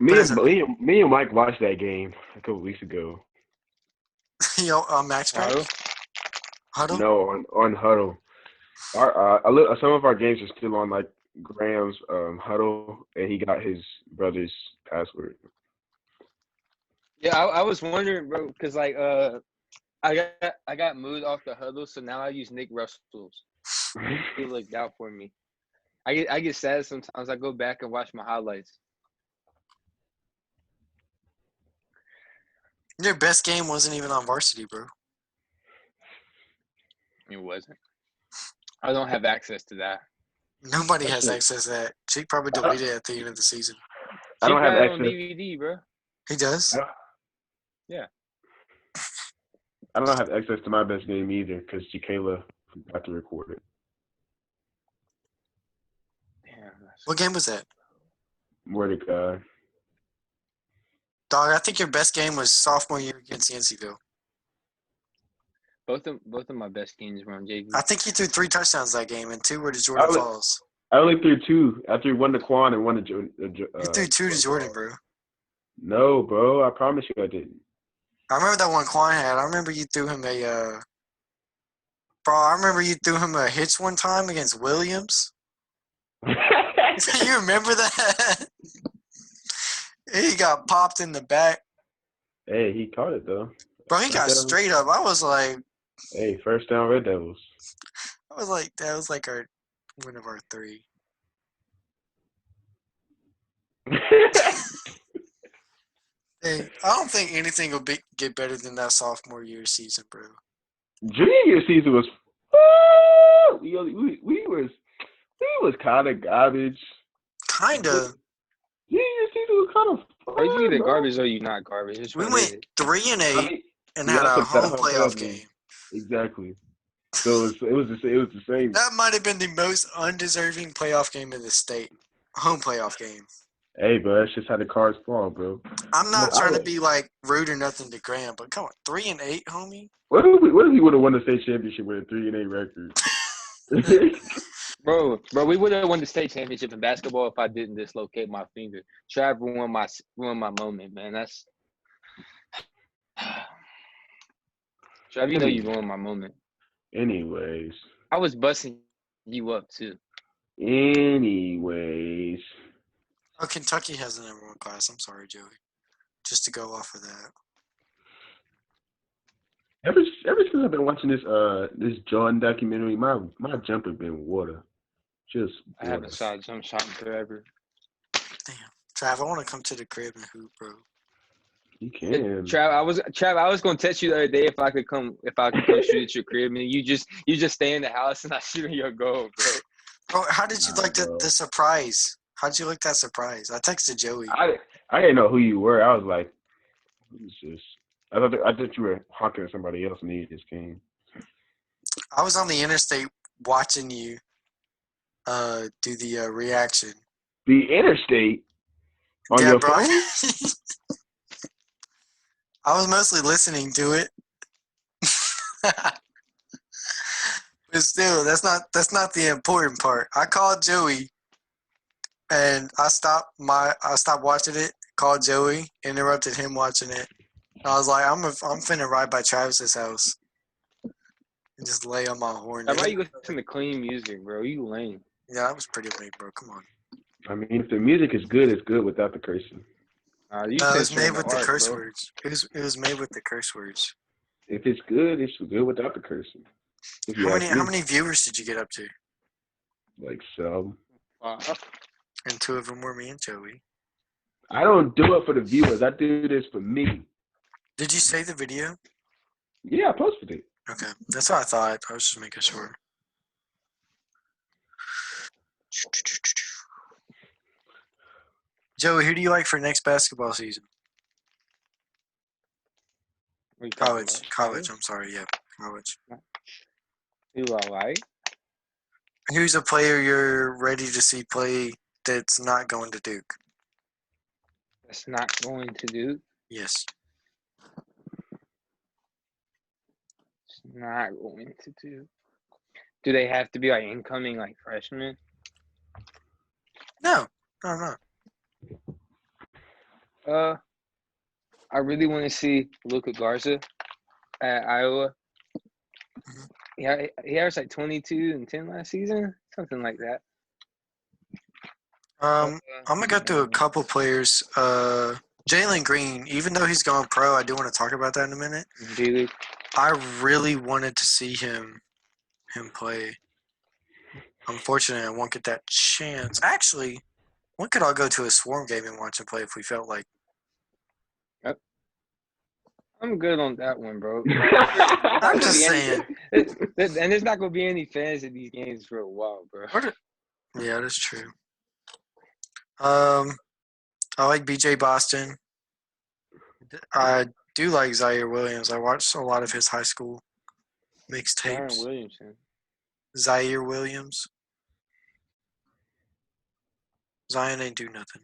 Me and Mike watched that game a couple weeks ago. Match pack? Huddle? No, on Huddle. Some of our games are still on like Graham's Huddle, and he got his brother's password. Yeah, I was wondering, bro, because like I got moved off the Huddle, so now I use Nick Russell's. He looked out for me. I get sad sometimes. I go back and watch my highlights. Your best game wasn't even on varsity, bro. It wasn't. I don't have access to that. Nobody has access to that. Jake probably deleted it at the end of the season. I don't have access on DVD, bro. He does? Yeah. I don't have access to my best game either because Jakayla forgot to record it. Damn. What game was that? Word to God. Dog, I think your best game was sophomore year against Yanceyville. Both of my best games were on JV. I think you threw 3 touchdowns that game, and 2 were to Jordan Falls. I only threw 2. I threw 1 to Quan and 1 to Jordan. You threw 2 to Jordan, bro. No, bro. I promise you I didn't. I remember that one Quan had. I remember you threw him a hitch one time against Williams. You remember that? He got popped in the back. Hey, he caught it though. Bro, he got straight up. I was like, hey, first down Red Devils. I was like, that was like one of our 3. Hey, I don't think anything will get better than that sophomore year season, bro. Junior year season was we was kind of garbage. Kinda. Junior season was kind of fun. Are you either garbage or you not garbage? We went 3-8 and had a home playoff game. Exactly. So it was the same. That might have been the most undeserving playoff game in the state. Home playoff game. Hey, bro, that's just how the cards fall, bro. I'm not trying to be like rude or nothing to Graham, but come on, 3-8, homie. What if we would have won the state championship with a 3-8 record? Bro, we would have won the state championship in basketball if I didn't dislocate my finger. Trav ruined my moment, man. That's Trav, you know you ruined my moment. Anyways. I was busting you up too. Anyways. Oh, Kentucky has the number 1 class. I'm sorry, Joey. Just to go off of that. Ever since I've been watching this Jordan documentary, my jumper been water. Just I haven't shot a jump shot in forever. Damn. Trav, I want to come to the crib and hoop, bro. You can. Trav, I was gonna text you the other day if I could come shoot at your crib, and you just stay in the house and I shoot your goal, bro. Bro, how did you like the surprise? How did you like that surprise? I texted Joey. I didn't know who you were. I was like, who's this? I thought you were honking at somebody else needed this game. I was on the interstate watching you do the reaction. The interstate? On your bro. phone? I was mostly listening to it. But still, that's not the important part. I called Joey and I stopped watching it, called Joey, interrupted him watching it. I was like, I'm finna ride by Travis's house and just lay on my horn. Why you listen to clean music, bro? You lame. Yeah, that was pretty lame, bro. Come on. I mean, if the music is good, it's good without the cursing. No, it was made with the curse words. It was made with the curse words. If it's good, it's good without the cursing. How many viewers did you get up to? Like some. And 2 of them were me and Joey. I don't do it for the viewers. I do this for me. Did you save the video? Yeah, I posted it. Okay, that's what I thought. I was just making sure. Joey, who do you like for next basketball season? College. I'm sorry. Yeah, college. Who I like? Who's a player you're ready to see play that's not going to Duke? That's not going to do. Yes. It's not going to do. Do they have to be like incoming like freshmen? No. No. I really want to see Luka Garza at Iowa. Mhm. Yeah, he averaged like 22 and 10 last season, something like that. I'm gonna go through a couple players. Jalen Green, even though he's gone pro, I do want to talk about that in a minute. G League. I really wanted to see him play. Unfortunately, I won't get that chance. Actually, we could all go to a Swarm game and watch him play if we felt like. I'm good on that one, bro. I'm just saying. And there's not gonna be any fans at these games for a while, bro. Yeah, that's true. I like BJ Boston. I do like Zaire Williams. I watched a lot of his high school mixtapes. Williamson. Zaire Williams. Zion ain't do nothing.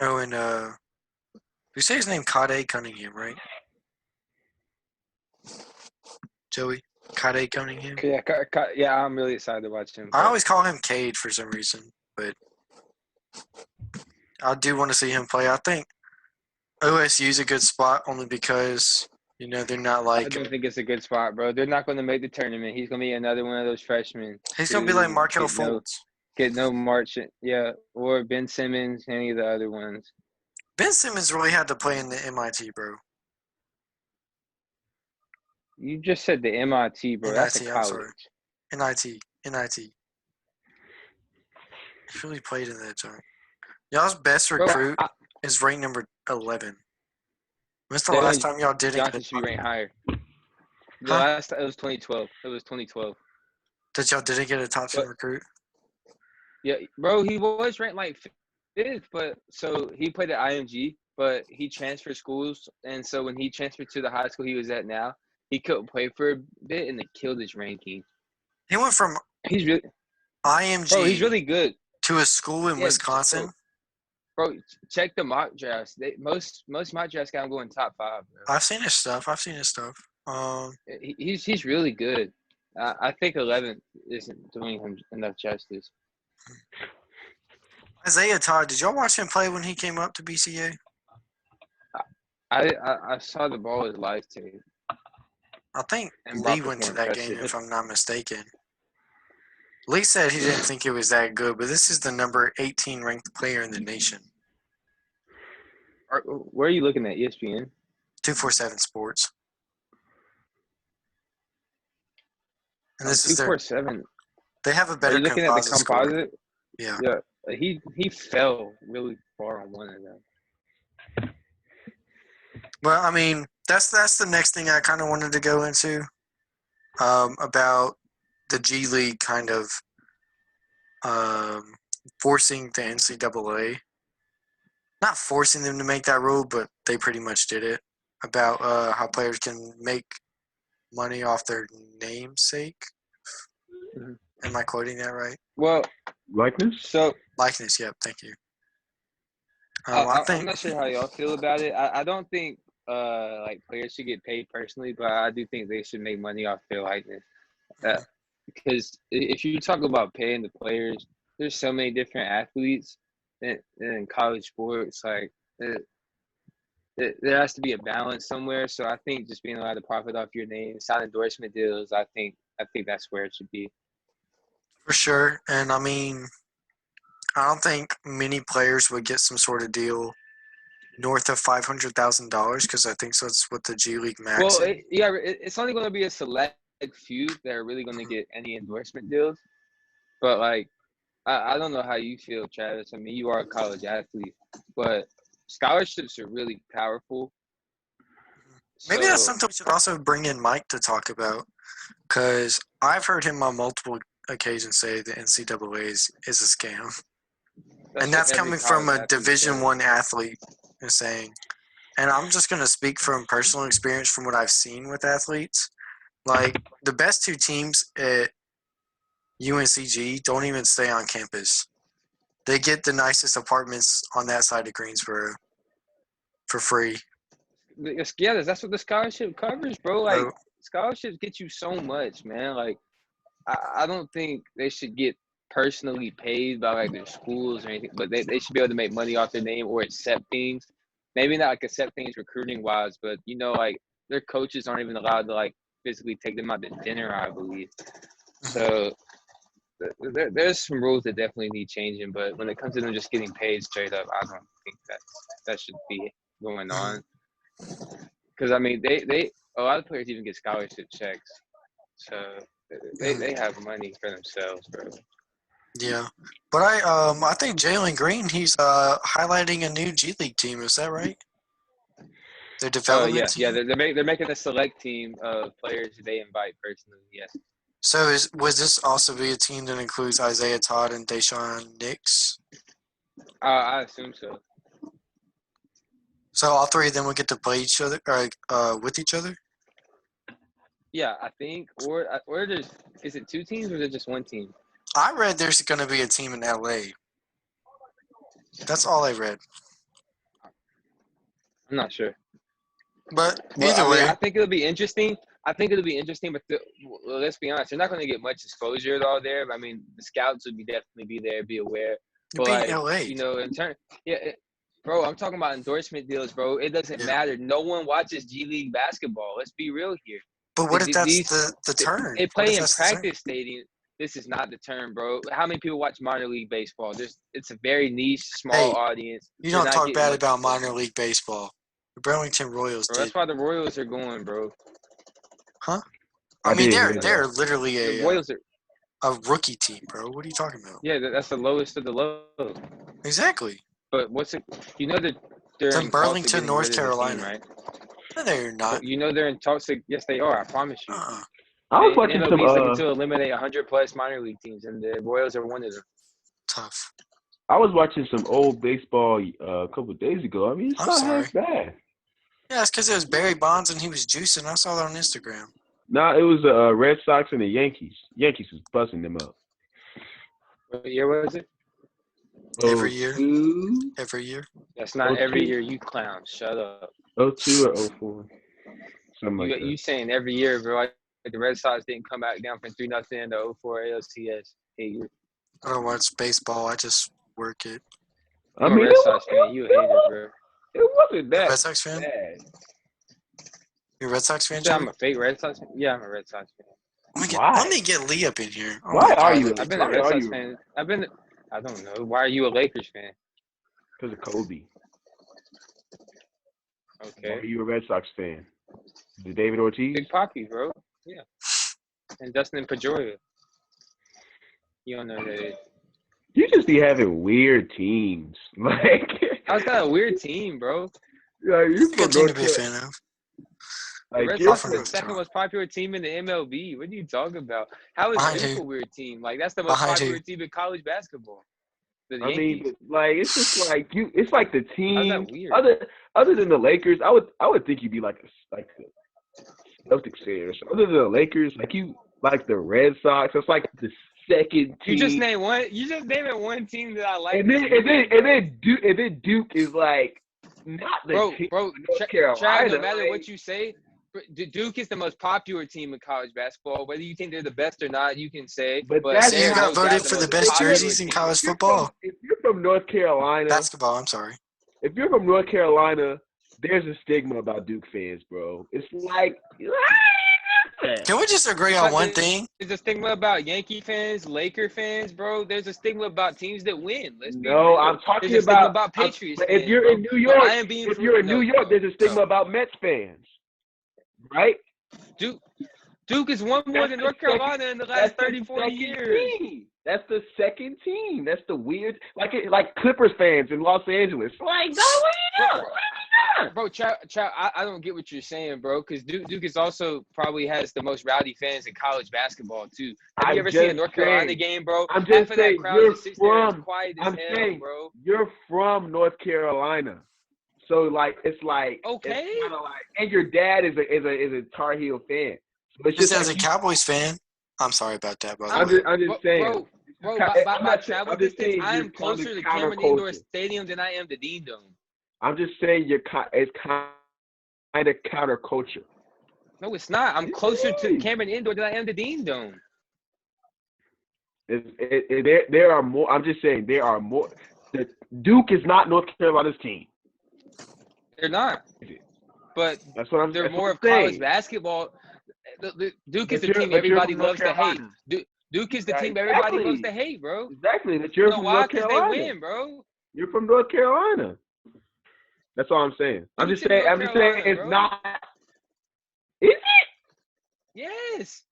Oh, and you say his name Kade Cunningham, right? Joey? Kade Cunningham? Yeah, I'm really excited to watch him. I always call him Cade for some reason, but I do want to see him play. I think OSU's a good spot only because, they're not I like. don't think it's a good spot, bro. They're not going to make the tournament. He's going to be another one of those freshmen. He's going to be like Markel get Fultz. Get no March, yeah, or Ben Simmons, any of the other ones. Ben Simmons really had to play in the MIT, bro. You just said the MIT, bro. That's a college. NIT. He really played in that joint. Y'all's best recruit is ranked number 11. When's the last time y'all didn't Johnson should be ranked higher. The last it was 2012. It was 2012. That y'all didn't get a top 10 recruit? Yeah, bro, he was ranked like 5th, but so he played at IMG, but he transferred schools, and so when he transferred to the high school he was at now, he couldn't play for a bit, and it killed his ranking. He went from IMG. Bro, he's really good. To a school in Wisconsin. Bro, check the mock drafts. Most mock drafts got him going top 5. Bro. I've seen his stuff. He's really good. I think 11th isn't doing him enough justice. Isaiah Todd, did y'all watch him play when he came up to BCA? I saw the ball as live tape. I think Lee went to that game, if I'm not mistaken. Lee said he didn't think it was that good, but this is the number 18 ranked player in the nation. Where are you looking at, ESPN? 247 Sports. And this is 247. They have a better Are you looking composite at the composite? Score. Yeah. He fell really far on one of them. Well, I mean, that's the next thing I kind of wanted to go into about the G League kind of forcing the NCAA. Not forcing them to make that rule, but they pretty much did it, about how players can make money off their namesake. Mm-hmm. Am I quoting that right? Well, likeness? Likeness, yep, thank you. I'm not sure how y'all feel about it. I don't think like players should get paid personally, but I do think they should make money off their likeness. Because if you talk about paying the players, there's so many different athletes in college sports. Like there has to be a balance somewhere. So I think just being allowed to profit off your name, sign endorsement deals, I think that's where it should be. For sure. And I mean, I don't think many players would get some sort of deal north of $500,000 because I think that's what the G League max is. Well, it's only going to be a select few that are really going to get any endorsement deals. But, like, I don't know how you feel, Travis. I mean, you are a college athlete. But scholarships are really powerful. Maybe that's something we should also bring in Mike to talk about, because I've heard him on multiple occasions say the NCAA is a scam. And that's coming from a Division I athlete is saying. And I'm just going to speak from personal experience from what I've seen with athletes. Like, the best two teams at UNCG don't even stay on campus. They get the nicest apartments on that side of Greensboro for free. Yeah, that's what the scholarship covers, bro. Like Bro, scholarships get you so much, man. Like I don't think they should get personally paid by like their schools or anything, but they should be able to make money off their name or accept things. Maybe not like accept things recruiting wise, but like their coaches aren't even allowed to like physically take them out to dinner, I believe. So there's some rules that definitely need changing, but when it comes to them just getting paid straight up, I don't think that should be going on. Because I mean, they a lot of players even get scholarship checks, so they have money for themselves, bro. yeah. But I think Jalen Green, he's highlighting a new G League team. Is that right? Their development Yeah. team. They're making a select team of players they invite personally. Yes. So would this also be a team that includes Isaiah Todd and Deshaun Nix? I assume so. So all three of them would get to play each other, or with each other. Yeah, I think, or is it two teams or is it just one team? I read there's going to be a team in LA. That's all I read. I'm not sure. But Well, either I mean, way, I think it'll be interesting. But let's be honest, they're not going to get much exposure at all there. I mean, the scouts would definitely be there, be aware. you're But being like, LA. in turn, bro, I'm talking about endorsement deals, bro. It doesn't matter. No one watches G League basketball. Let's be real here. But what if that's the turn? They What if play in that's the turn? practice stadium. This is not the term, bro. How many people watch minor league baseball? It's a very niche, small Hey, audience. you They're don't not talk getting bad much about exposure. minor league baseball. The Burlington Royals Bro, did, that's why the Royals are going, bro. huh? I I mean, didn't hear they're that. literally The Royals are, a rookie team, bro. What are you talking about? yeah, that's the lowest of the low. Exactly. But what's it? You know that they're It's in in talks of Burlington, getting North rid of the team, Carolina. right? No, they're not. But you know they're in talks. Yes, they are. I promise you. Uh-uh. I was The watching MLB some is looking to eliminate 100+ minor league teams, and the Royals are one of them. Tough. I was watching some old baseball a couple of days ago. I mean, it's I'm not sorry. half bad. Yeah, it's because it was Barry Bonds and he was juicing. I saw that on Instagram. No, it was the Red Sox and the Yankees. Yankees was busting them up. What year was it? Every year. 02, Every year. That's not every 02, year, you clown. Shut up. 02 or 04. Something like that. You saying every year, bro? Like the Red Sox didn't come back down from 3-0 to 04 ALCS. Hey, I don't watch baseball. I just work it. I'm a Red Sox fan. You a hater, bro. It wasn't You're a that Red Sox fan? bad. You're a Red Sox You fan, say I'm Joey? a fake Red Sox fan? Yeah, I'm a Red Sox fan. Why? Let me get Lee up in here. Oh Why my are God, you? let me I've been do a Why Red are Sox you? fan. I don't know. Why are you a Lakers fan? Because of Kobe. Why are Okay. you a Red Sox fan? The David Ortiz? Big Poppy, bro. Yeah. And Dustin Pedroia. You don't know who that is. You just be having weird teams. Like, How's that a weird team, bro? you're It's a good from team North to be a Carolina. fan of. The Red You're Sox from are the North second Carolina. most popular team in the MLB. What are you talking about? How is Behind Duke who? a weird team? Like that's the most Behind popular who? team in college basketball. The I Yankees. mean, like it's just like you. It's like the How's team. that weird? Other than the Lakers, I would think you'd be like a Celtics fan or something. Other than the Lakers, like you like the Red Sox. It's like the second team. You just named one. You just named one team that I like. And then Duke is like not the team. Bro. North Carolina. Trav, no matter like, what you say, Duke is the most popular team in college basketball. Whether you think they're the best or not, you can say. But But that's they are got no voted doubt for the most best popular jerseys in team. college football. If you're from North Carolina, Basketball, I'm sorry. if you're from North Carolina, there's a stigma about Duke fans, bro. It's like, Can we just agree on one thing? There's a stigma about Yankee fans, Laker fans, bro. There's a stigma about teams that win. Let's be real. I'm talking There's a stigma about Patriots if fans, you're bro. in New York, I am being if you're in New York, there's a stigma no. about Mets fans, right? Duke has won more than North Carolina in the last 30, 40 years. Team. That's the second team. That's the weird, like Clippers fans in Los Angeles. Like, no, what are you doing? Bro, I don't get what you're saying, bro, because Duke is also probably has the most rowdy fans in college basketball, too. Have you ever seen a North Carolina game, bro? I'm just saying, that crowd just sits there as quiet as hell, bro. You're from North Carolina. So, like, it's like, okay. It's kind of like, and your dad is a Tar Heel fan. So it's Just just as like a Cowboys fan, I'm sorry about that, by the I'm way. just saying. Bro, I'm by not saying- travel I'm just distance, saying I you're am on the closer to Cameron Indoor counterculture. Stadium than I am to Dean Dome. I'm just saying it's kind of counterculture. No, it's not. I'm closer to Cameron Indoor than I am to Dean Dome. There are more. I'm just saying there are more. Duke is not North Carolina's team. They're not. But That's what I'm. they're That's more what of I'm saying. college basketball. Duke is But the team you're everybody from North loves to hate. Carolina. Duke is the team Exactly. everybody loves to hate, bro. Exactly. That You you're know from why? North Because they Carolina. win, bro. You're from North Carolina. That's all I'm saying. I'm just saying. I'm just saying it's bro. not. Is it? Yes.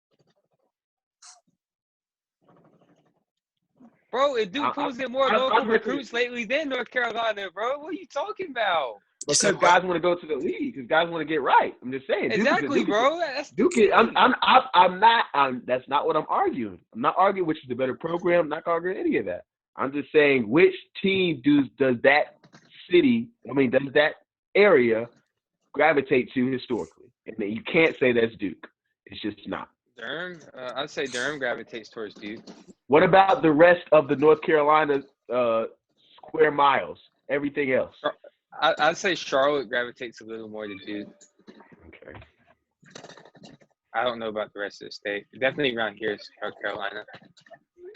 Bro, if Duke pulls in more local recruits lately than North Carolina, bro, what are you talking about? Because guys want to go to the league. Because guys want to get right. I'm just saying. Exactly, bro. Duke is. I'm not. That's not what I'm arguing. I'm not arguing which is the better program. I'm not arguing any of that. I'm just saying which team does that city? I mean, does that area gravitate to historically? And you can't say that's Duke. It's just not. Durham, I'd say Durham gravitates towards Duke. What about the rest of the North Carolina square miles? Everything else. I'd say Charlotte gravitates a little more to Duke. Okay. I don't know about the rest of the state. Definitely around here is South Carolina.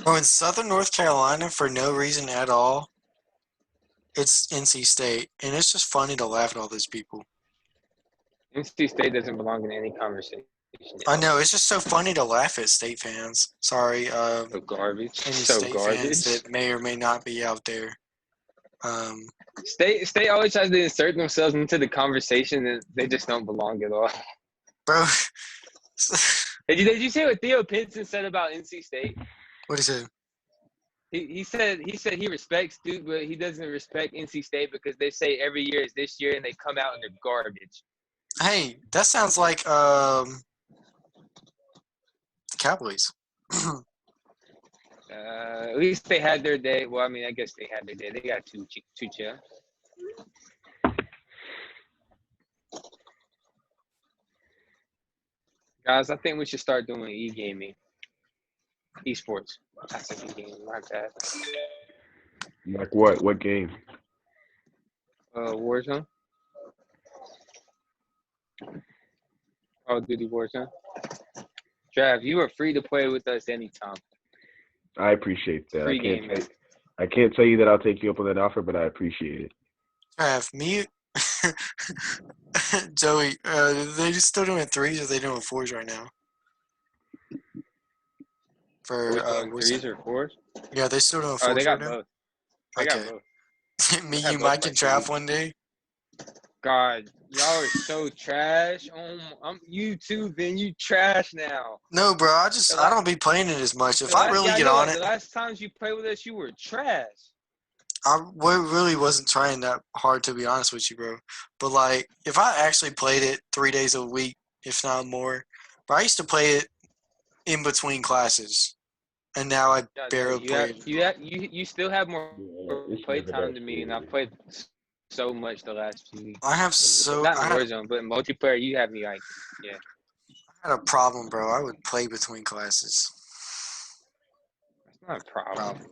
Oh, in Southern North Carolina, for no reason at all, it's NC State, and it's just funny to laugh at all those people. NC State doesn't belong in any conversation. I know, it's just so funny to laugh at State fans. Sorry, So garbage. any So State garbage. fans that may or may not be out there. State always tries to insert themselves into the conversation, and they just don't belong at all. Bro. Did you see what Theo Pinson said about NC State? What is it? He said he respects Duke, but he doesn't respect NC State because they say every year is this year and they come out and they're garbage. Hey, that sounds like the Cowboys. At least they had their day. Well, I mean, I guess they had their day. They got two chill. Guys, I think we should start doing e-gaming. Esports. That's an e-gaming, like that. Like what? What game? Warzone. Call of Duty Warzone. Trav, you are free to play with us anytime. I appreciate that. Free game. I can't tell you that I'll take you up on that offer, but I appreciate it. Trav, me, Joey, they just still doing threes or they doing fours right now? For threes or fours? Yeah, they still doing fours they got right now? both. They got both. Me, you, Mike, and Trav one day? God, y'all are so trash. You too, Ben. You trash now. No, bro. I don't be playing it as much. If I really get on it, the last times you played with us, you were trash. I really wasn't trying that hard, to be honest with you, bro. But like, if I actually played it 3 days a week, if not more, but I used to play it in between classes, and now I barely play it. You still have more play time than me, and I've played so much the last few weeks. Not in Warzone, but in multiplayer, you have me like, yeah. I had a problem, bro. I would play between classes. That's not a problem.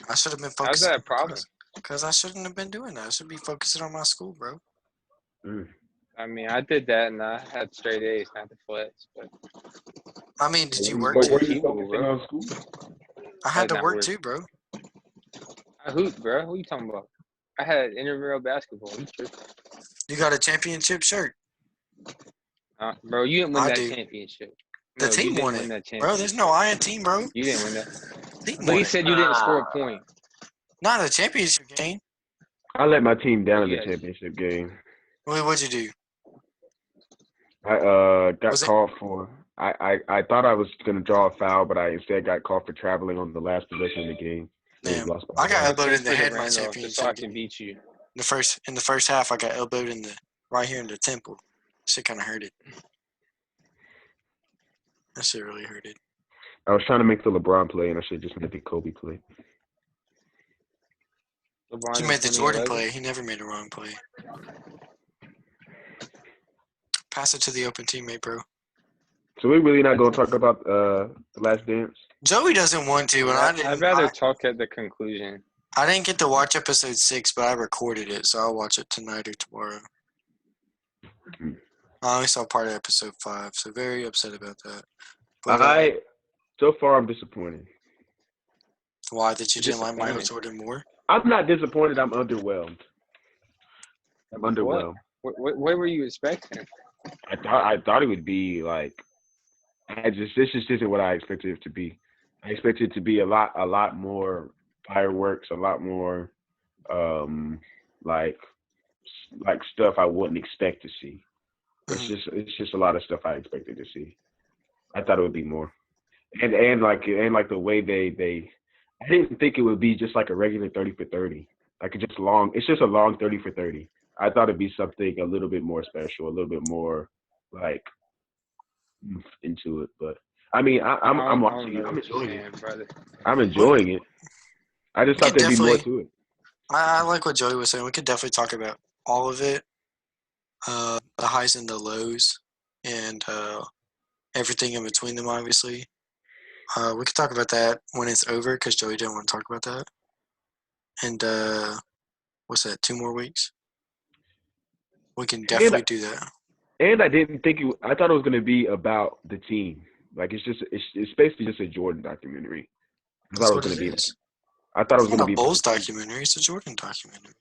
I should have been focusing. How's that a problem? Because I shouldn't have been doing that. I should be focusing on my school, bro. I mean, I did that, and I had straight A's, not the flex. But I mean, did you work too? Were you focusing on school? I had to work too, bro. I hooped, bro. What are you talking about? I had intramural basketball. You got a championship shirt. Bro, you didn't win that championship. The team won it. Bro, there's no I in team, bro. You didn't win that. But he said you didn't score a point. Not a championship game. I let my team down in the championship game. What'd you do? I got called for. I thought I was gonna draw a foul, but I instead got called for traveling on the last possession of the game. Damn, I got elbowed in the head my championship. So I can beat you. In the first half, I got elbowed right here in the temple. Shit kind of hurted. That shit really hurted. I was trying to make the LeBron play, and I should have just made the Kobe play. You made the Jordan play. He never made a wrong play. Pass it to the open teammate, bro. So we're really not going to talk about The Last Dance? Joey doesn't want to, and I I'd didn't. rather talk at the conclusion. I didn't get to watch episode 6, but I recorded it, so I'll watch it tonight or tomorrow. Hmm. I only saw part of episode 5, so very upset about that. But So far, I'm disappointed. why that you didn't like Michael Disappointed. Jordan more? I'm not disappointed. I'm underwhelmed. I'm underwhelmed. What were you expecting? I thought it would be like this just isn't what I expected it to be. I expected it to be a lot more fireworks, a lot more like stuff I wouldn't expect to see. It's just a lot of stuff I expected to see. I thought it would be more. And like the way they I didn't think it would be just like a regular 30 for 30. Like it's just a long 30 for 30. I thought it'd be something a little bit more special, a little bit more like into it. But I mean, I'm watching it. I'm enjoying it. Brother. I'm enjoying it. I just thought there'd be more to it. I like what Joey was saying. We could definitely talk about all of it, the highs and the lows, and everything in between them, obviously. We could talk about that when it's over because Joey didn't want to talk about that. And what's that? 2 more weeks? We can definitely do that. And I didn't think I thought it was going to be about the team. Like it's basically just a Jordan documentary. That's what it is. I thought it was going to be a Bulls documentary. It's a Jordan documentary.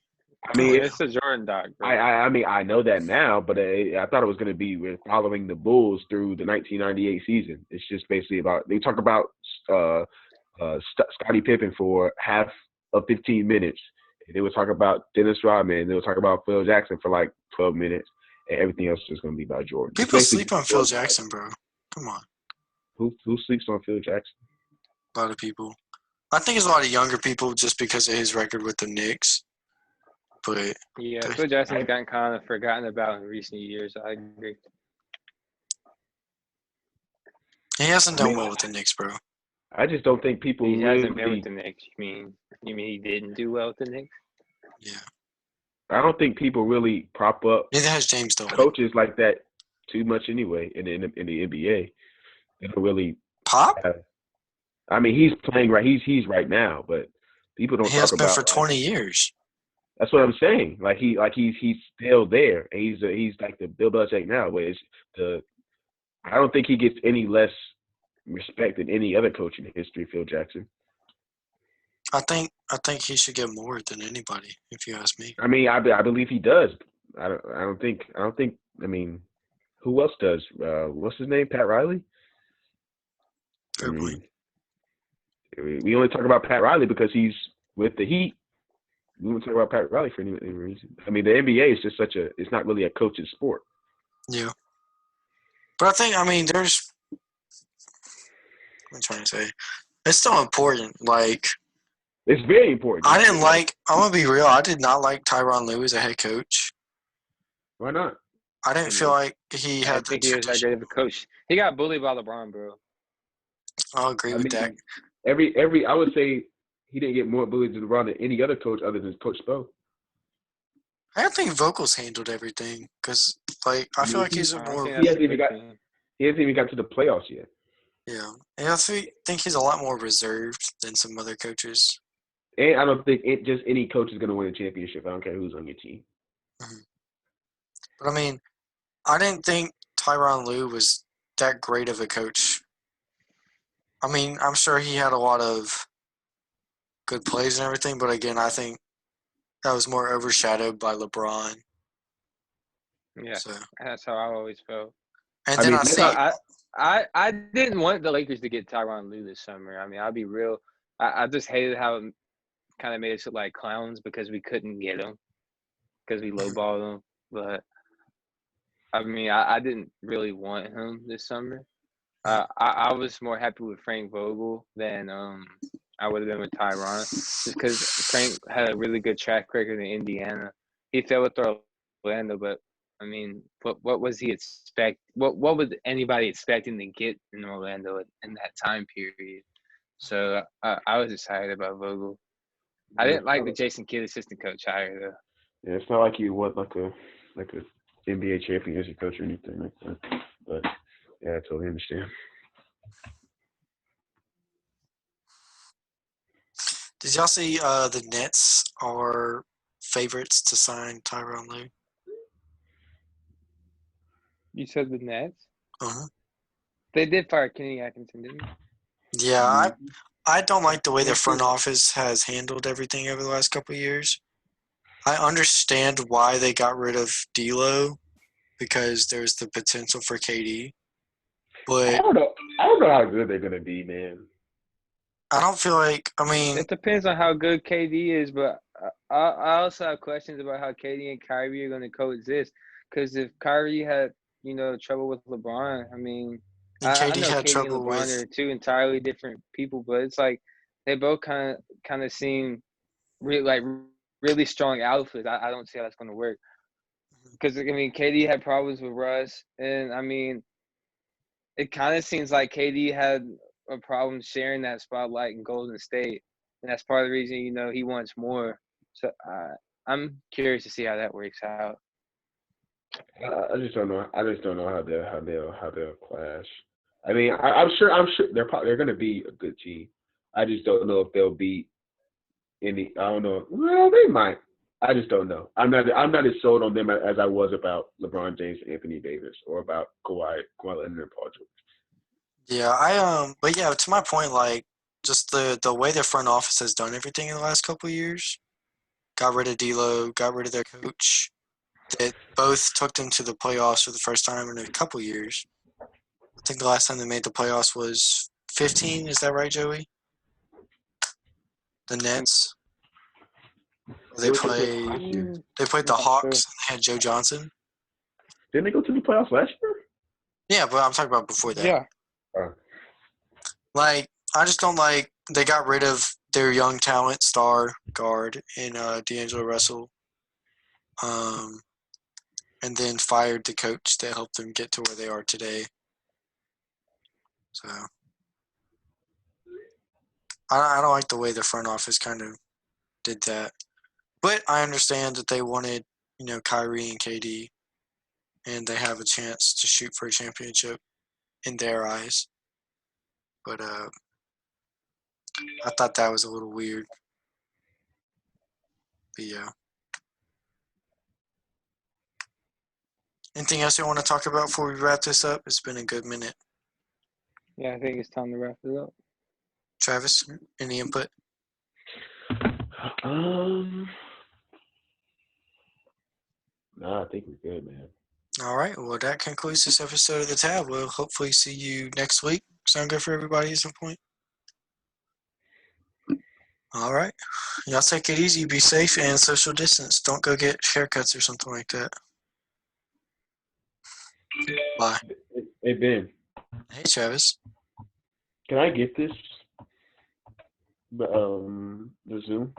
I mean, it's a Jordan doc. Bro. I mean, I know that now, but I thought it was going to be following the Bulls through the 1998 season. It's just basically they talk about Scottie Pippen for half of 15 minutes. And they would talk about Dennis Rodman. They would talk about Phil Jackson for like 12 minutes, and everything else is going to be about Jordan. People sleep on Phil Jackson, bro. Come on. Who sleeps on Phil Jackson? A lot of people. I think it's a lot of younger people just because of his record with the Knicks. But yeah, Phil Jackson's gotten kind of forgotten about in recent years. I agree. He hasn't done well with the Knicks, bro. I just don't think people. He hasn't been with the Knicks. You mean he didn't do well with the Knicks? Yeah. I don't think people really prop up. Neither has James Dolan. Coaches like that too much anyway in the NBA. They don't really pop. I mean, he's playing right. He's right now, but people don't talk about. He has been for 20 years. That's what I'm saying. He's still there. And he's like the Bill Belichick now. But I don't think he gets any less respect than any other coach in history, Phil Jackson. I think he should get more than anybody, if you ask me. I mean, I believe he does. I don't think. I mean, who else does? What's his name? Pat Riley. Fair point. We only talk about Pat Riley because he's with the Heat. We won't talk about Pat Riley for any reason. I mean, the NBA is just it's not really a coach's sport. Yeah. But I mean, there's – what I'm trying to say. It's still important. Like – it's very important. I'm going to be real. I did not like Tyronn Lue as a head coach. Why not? I didn't feel like he had the tradition. He was that great of a coach. He got bullied by LeBron, bro. I'll agree with that. I would say he didn't get more bullied than LeBron than any other coach other than Coach Spo. I don't think Vogel's handled everything because, I feel like he's a more. He hasn't even got to the playoffs yet. Yeah, and I think he's a lot more reserved than some other coaches. And I don't think just any coach is going to win a championship. I don't care who's on your team. Mm-hmm. But I mean, I didn't think Tyronn Lue was that great of a coach. I mean, I'm sure he had a lot of good plays and everything, but again, I think that was more overshadowed by LeBron. Yeah, that's how I always felt. And then I didn't want the Lakers to get Tyronn Lue this summer. I mean, I'll be real. I just hated how it kind of made us look like clowns because we couldn't get him because we lowballed him. But I mean, I didn't really want him this summer. I was more happy with Frank Vogel than I would have been with Tyronn, just because Frank had a really good track record in Indiana. He fell with Orlando, but I mean, what was he expect? What was anybody expecting to get in Orlando in that time period? So I was excited about Vogel. I didn't like the Jason Kidd assistant coach hire though. Yeah, it's not like you want like a NBA champion as your coach or anything like that. But Yeah, I totally understand. Did y'all see the Nets are favorites to sign Tyronn Lue? You said the Nets. Uh-huh. They did fire Kenny Atkinson, didn't they? Yeah, I don't like the way the Yes, front they- office has handled everything over the last couple of years. I understand why they got rid of D'Lo because there's the potential for KD, I but don't know. I don't know how good they're gonna be, man. I don't feel like. I mean, It depends on how good KD is, but I also have questions about how KD and Kyrie are going to coexist. Because if Kyrie had, trouble with LeBron, I mean, and I KD know had KD and trouble LeBron with. are two entirely different people, but it's like they both kind of seem really strong alphas. I don't see how that's going to work. Because I mean, KD had problems with Russ, and I mean, it kind of seems like KD had a problem sharing that spotlight in Golden State, and that's part of the reason he wants more. So I'm curious to see how that works out. I just don't know. I just don't know how they'll clash. I mean, I'm sure they're gonna be a good team. I just don't know if they'll beat any. I don't know. Well, they might. I just don't know. I'm not as sold on them as I was about LeBron James and Anthony Davis or about Kawhi Leonard and Paul George. Yeah, but yeah, to my point, like just the way their front office has done everything in the last couple of years, got rid of D'Lo, got rid of their coach, that both took them to the playoffs for the first time in a couple of years. I think the last time they made the playoffs was 15. Is that right, Joey? The Nets. They They went to the playoffs played. last year. They played the Not sure. Hawks. And they had Joe Johnson. Didn't they go to the playoffs last year? Yeah, but I'm talking about before that. Yeah, Like, I just don't like they got rid of their young talent star guard in D'Angelo Russell, and then fired the coach that helped them get to where they are today. So I don't like the way the front office kind of did that. But I understand that they wanted, Kyrie and KD, and they have a chance to shoot for a championship in their eyes. But I thought that was a little weird. But yeah. Anything else you want to talk about before we wrap this up? It's been a good minute. yeah, I think it's time to wrap it up. Travis, any input? No, I think we're good, man. All right. Well, that concludes this episode of the Tab. We'll hopefully see you next week. Sound good for everybody at some point? All right. Y'all take it easy. Be safe and social distance. Don't go get haircuts or something like that. Bye. Hey Ben, Hey, Travis. can I get this? The Zoom.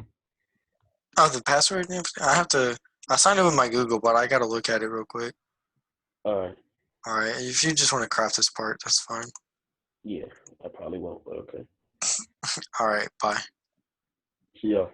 Oh, the password? I signed it with my Google, but I got to look at it real quick. All right. If you just want to craft this part, that's fine. Yeah, I probably won't, but okay. All right. Bye. See y'all.